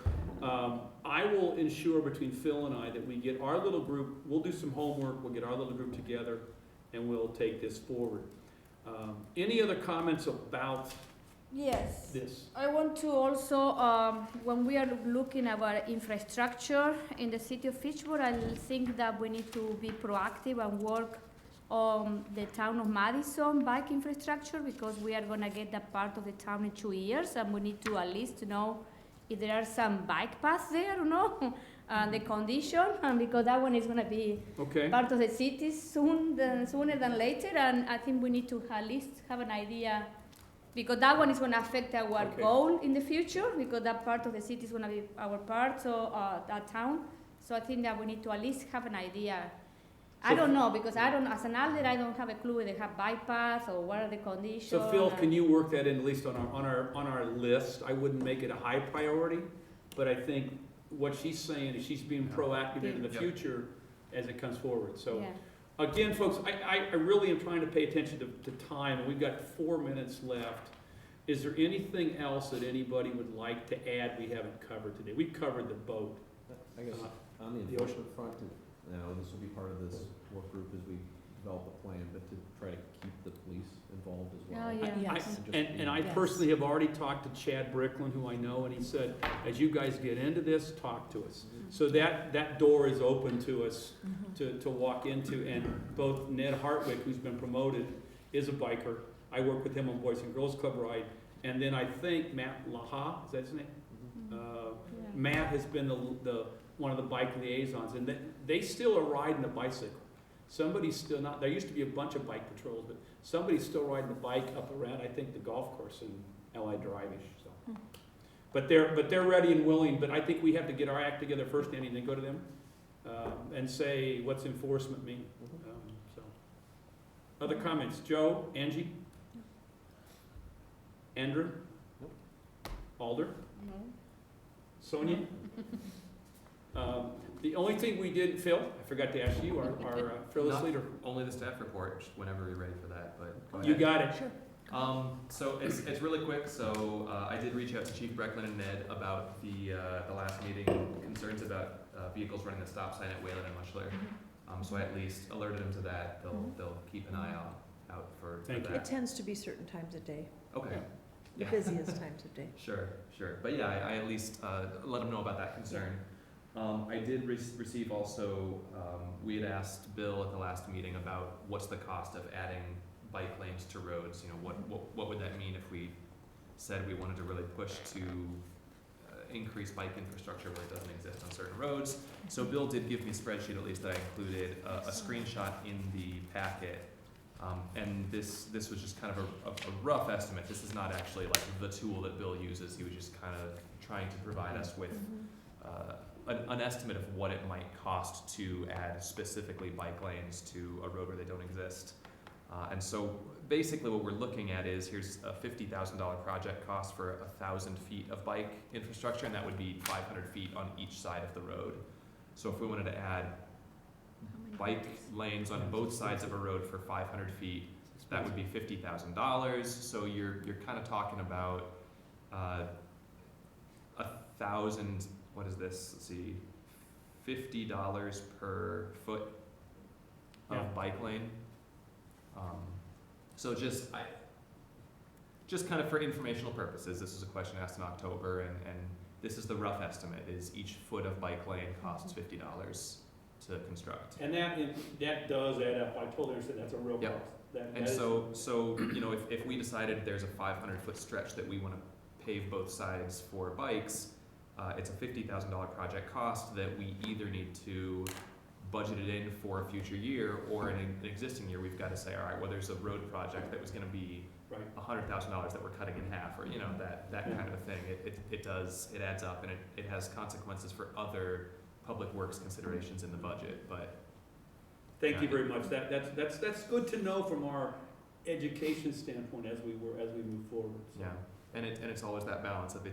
I will ensure between Phil and I that we get our little group, we'll do some homework, we'll get our little group together, and we'll take this forward. Any other comments about Yes. this? I want to also, when we are looking at our infrastructure in the city of Fitchburg, I think that we need to be proactive and work on the town of Madison bike infrastructure, because we are gonna get that part of the town in 2 years, and we need to at least know if there are some bike paths there or no, the condition, and because that one is gonna be Okay, part of the city sooner than later, and I think we need to at least have an idea, because that one is gonna affect our Okay. goal in the future, because that part of the city is gonna be our part, so, that town. So I think that we need to at least have an idea. I So- don't know, because as an alder, I don't have a clue if they have bypass or what are the conditions. so Phil, can you work that in at least on our list? I wouldn't make it a high priority, but I think what she's saying is she's being proactive in the Yep. future as it comes forward, so. Yeah. Again, folks, I really am trying to pay attention to time, and we've got 4 minutes left. Is there anything else that anybody would like to add we haven't covered today? We've covered the boat. I guess on the the enforcement front, now, this will be part of this work group as we develop a plan, but to try to keep the police involved as well. Oh, yeah. Yes. just And I Yes. personally have already talked to Chad Bricklin, who I know, and he said, as you guys get into this, talk to us. So that door is open to us to walk into, and both Ned Hartwick, who's been promoted, is a biker. I work with him on Boys and Girls Club ride, and then I think Matt Laha, is that his name? Yeah. Matt has been one of the bike liaisons, and they still are riding a bicycle. Somebody's still not, there used to be a bunch of bike patrols, but somebody's still riding a bike up around, I think, the golf course in L.I. Drive-ish, so. But they're ready and willing, but I think we have to get our act together first, Andy, and then go to them, and say, what's enforcement mean? So. Other comments? Joe, Angie? Andrew? Alder? No. Sonia? The only thing we did, Phil, I forgot to ask you, our fearless Not- leader. Only the staff report, just whenever you're ready for that, but go ahead. You got it. Sure. So it's really quick, so I did reach out to Chief Brecklin and Ned about the last meeting, concerns about vehicles running the stop sign at Wayland and Mushler. So I at least alerted them to that, they'll keep an eye out for Thank you. It that. tends to be certain times of day. Okay, the busiest times of day. Sure, sure. But yeah, I at least let them know about that concern. I did receive also, we had asked Bill at the last meeting about what's the cost of adding bike lanes to roads. You know, what would that mean if we said we wanted to really push to increase bike infrastructure where it doesn't exist on certain roads? So Bill did give me a spreadsheet, at least that I included a screenshot in the packet. And this was just kind of a rough estimate. This is not actually like the tool that Bill uses. He was just kind of trying to provide us with an estimate of what it might cost to add specifically bike lanes to a road where they don't exist. And so basically what we're looking at is, here's a $50,000 project cost for 1,000 feet of bike infrastructure, and that would be 500 feet on each side of the road. So if we wanted to add bike lanes on both sides of a road for 500 feet, that would be $50,000. So you're kind of talking about 1,000, what is this? Let's see, $50 per foot of bike lane. So just kind of for informational purposes, this is a question asked in October, and this is the rough estimate, is each foot of bike lane costs $50 to construct. And that does add up. I totally understand, that's a real cost. Yep. That And is- so you know, if we decided there's a 500-foot stretch that we want to pave both sides for bikes, it's a $50,000 project cost that we either need to budget it in for a future year, or in an existing year, we've got to say, all right, well, there's a road project that was going to be $100,000 that we're cutting in half, or, you know, that kind of a thing. It adds up, and it has consequences for other public works considerations in the budget, but. Thank you very much. That's good to know from our education standpoint as we move forward. So. Yeah, and it's always that balance of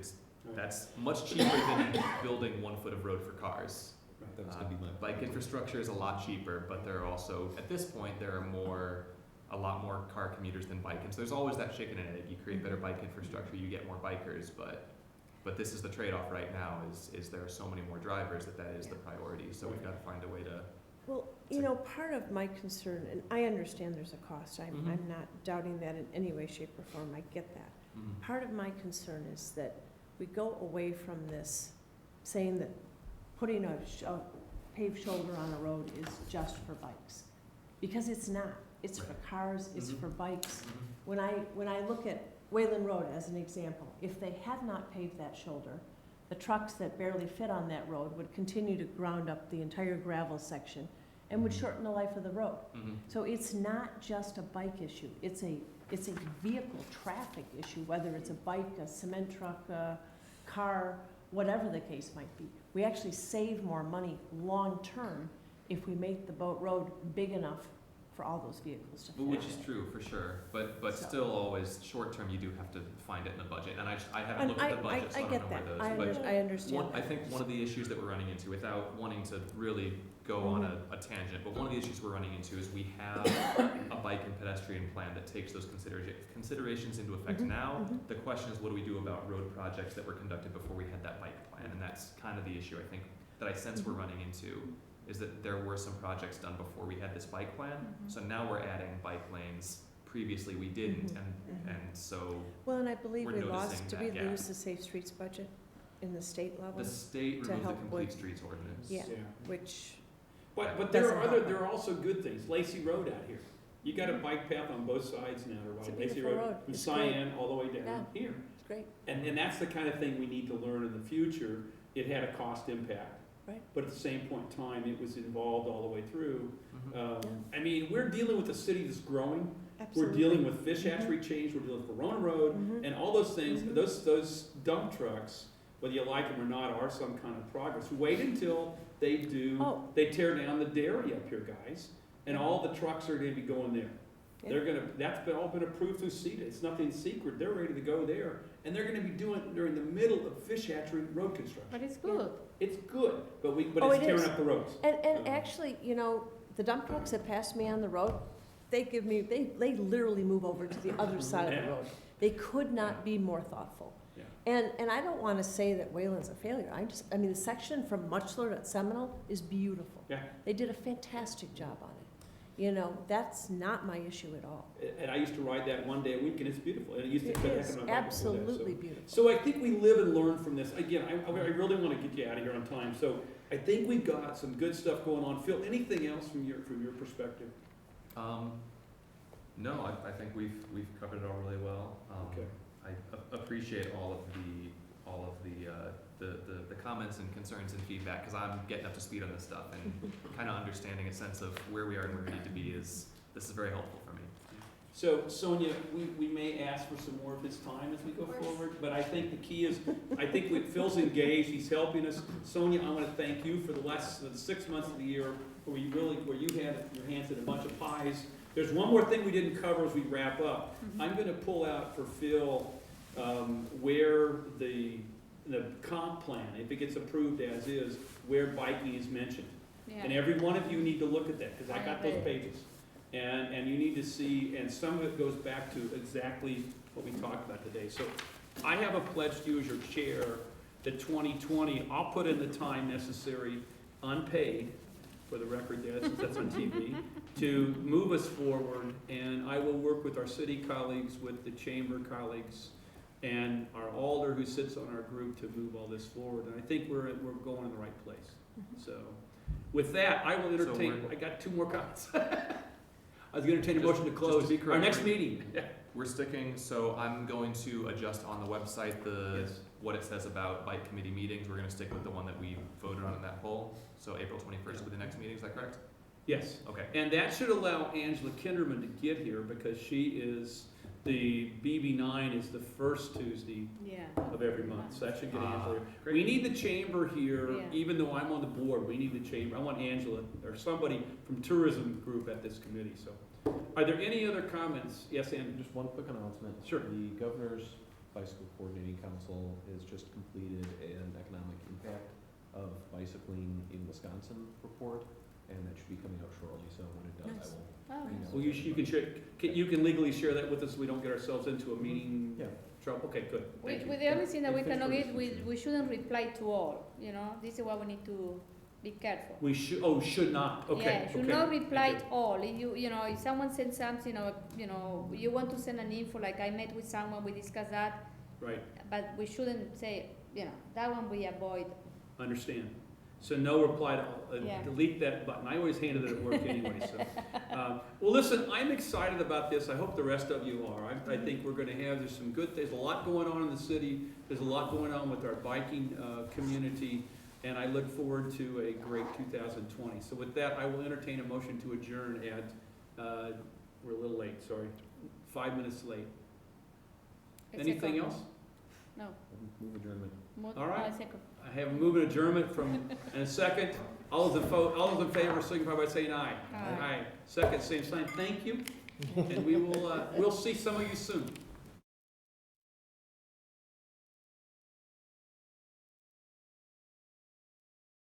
Right. that's much cheaper than building 1 foot of road for cars. Right. That was gonna be my. Bike infrastructure is a lot cheaper, but there are also, at this point, there are a lot more car commuters than bike. And so there's always that chicken and egg. You create better bike infrastructure, you get more bikers, but this is the trade-off right now, is there are so many more drivers that is the priority. So we've got to find a way to. Well, you know, part of my concern, and I understand there's a cost, I'm not doubting that in any way, shape, or form, I get that. Part of my concern is that we go away from this saying that putting a paved shoulder on a road is just for bikes. Because it's not. It's for cars, it's for bikes. When I look at Wayland Road as an example, if they had not paved that shoulder, the trucks that barely fit on that road would continue to ground up the entire gravel section and would shorten the life of the road. So it's not just a bike issue, it's a vehicle traffic issue, whether it's a bike, a cement truck, a car, whatever the case might be. We actually save more money long-term if we make the boat road big enough for all those vehicles to fit. Which is true, for sure, but So- still always, short-term, you do have to find it in the budget, and I haven't looked at the budget, so I don't know where those. But I understand I that. think one of the issues that we're running into, without wanting to really go on a tangent, but one of the issues we're running into is we have a bike and pedestrian plan that takes those considerations into effect now. The question is, what do we do about road projects that were conducted before we had that bike plan? And that's kind of the issue, I think, that I sense we're running into, is that there were some projects done before we had this bike plan. So now we're adding bike lanes. Previously, we didn't, and so Well, and I believe we're we noticing lost, did that we gap. lose the Safe Streets budget in the state level? the state to removed the help complete with- streets ordinance. Yeah. Which, But Doesn't help. there are also good things. Lacey Road out here. You got a bike path on both sides now to It's a ride Lacey beautiful Road road. from It's great. Cyan all the way down here. it's great. And that's the kind of thing we need to learn in the future. It had a cost impact. Right. But at the same point in time, it was involved all the way through. Mhm. I mean, we're dealing with a city that's growing. Absolutely. We're dealing with fish hatchery change, we're dealing with Verona Road, Mhm. and all those things. Mhm. Those dump trucks, whether you like them or not, are some kind of progress. Wait until they Oh. they tear down the dairy up here, guys, and all the trucks are gonna be going there. Yeah. That's all been approved through CETA, it's nothing secret, they're ready to go there, and they're gonna be doing it during the middle of fish hatchery road construction. But it's good. It's good, but Oh, it's it tearing is. up the roads. And actually, you know, the dump trucks that pass me on the road, they literally move over to the other side of the Yeah. road. They could not be more thoughtful. Yeah. And I don't wanna say that Wayland's a failure, I mean, the section from Muchler at Seminole is beautiful. Yeah. They did a fantastic job on it. You know, that's not my issue at all. And I used to ride that one day a week, and it's beautiful, and it used to It cut is heck of my bike before that, so. absolutely beautiful. So I think we live and learn from this. Again, I really want to get you out of here on time, so I think we've got some good stuff going on. Phil, anything else from your perspective? No, I think we've covered it all really well. Okay. I appreciate all of the comments and concerns and feedback, because I'm getting up to speed on this stuff and kind of understanding a sense of where we are and where we need to be this is very helpful for me. So Sonia, we may ask for some more of his time as we go forward, but I think the key is, I think Phil's engaged, he's helping us. Sonia, I want to thank you for the last 6 months of the year where you had your hands in a bunch of pies. There's one more thing we didn't cover as we wrap up. I'm going to pull out for Phil where the comp plan, if it gets approved as is, where biking is mentioned. And every one of you need to look at that, because I got those pages. And you need to see, and some of it goes back to exactly what we talked about today. So I have a pledge to you as your chair that 2020, I'll put in the time necessary, unpaid, for the record, Dad, since that's on TV, to move us forward. And I will work with our city colleagues, with the chamber colleagues, and our alder who sits on our group to move all this forward. And I think we're going in the right place. So with that, I will entertain, I got 2 more comments. I was going to entertain a motion to close just to be correct, our next meeting. We're sticking, so I'm going to adjust on the website Yes. what it says about bike committee meetings. We're gonna stick with the one that we voted on in that poll. So April 21st will be the next meeting, is that correct? Yes. Okay. And that should allow Angela Kinderman to get here, because she is, the BB9 is the first Tuesday of every month. So that should get Angela here. Great. We need the chamber here, Yeah. even though I'm on the board, we need the chamber. I want Angela or somebody from tourism group at this committee, so. Are there any other comments? Yes, Andrew? Just one quick announcement. Sure. The Governor's Bicycle Coordinating Council has just completed an economic impact of bicycling in Wisconsin report, and that should be coming out shortly, so when it does, Nice. I will. email Well, it you can share, you can legally share that with us so we don't get ourselves into a meeting Yeah. trouble? Okay, good. Thank you. With the only thing that we And cannot Fitchburg get, is we shouldn't reply to all, you know, this is what we need to be careful. We should, should not, okay, Yeah, should okay. not reply Thank to all. If you know, if someone sends something, you want to send an info, like I met with someone, we discussed that, Right, but we shouldn't say, that one we avoid. understand. So no reply to all, Yeah. delete that button. I always handed it at work anyway, so. Well, listen, I'm excited about this. I hope the rest of you are. I think we're gonna have, there's some good, there's a lot going on in the city. There's a lot going on with our biking community, and I look forward to a great 2020. So with that, I will entertain a motion to adjourn at, we're a little late, sorry, 5 minutes late. A Anything second. else? No. Move adjournment. All right. A second. I have a moving adjournment and a second. All those in favor signify by saying aye. Aye. Second, same sign. Thank you. And we will, we'll see some of you soon.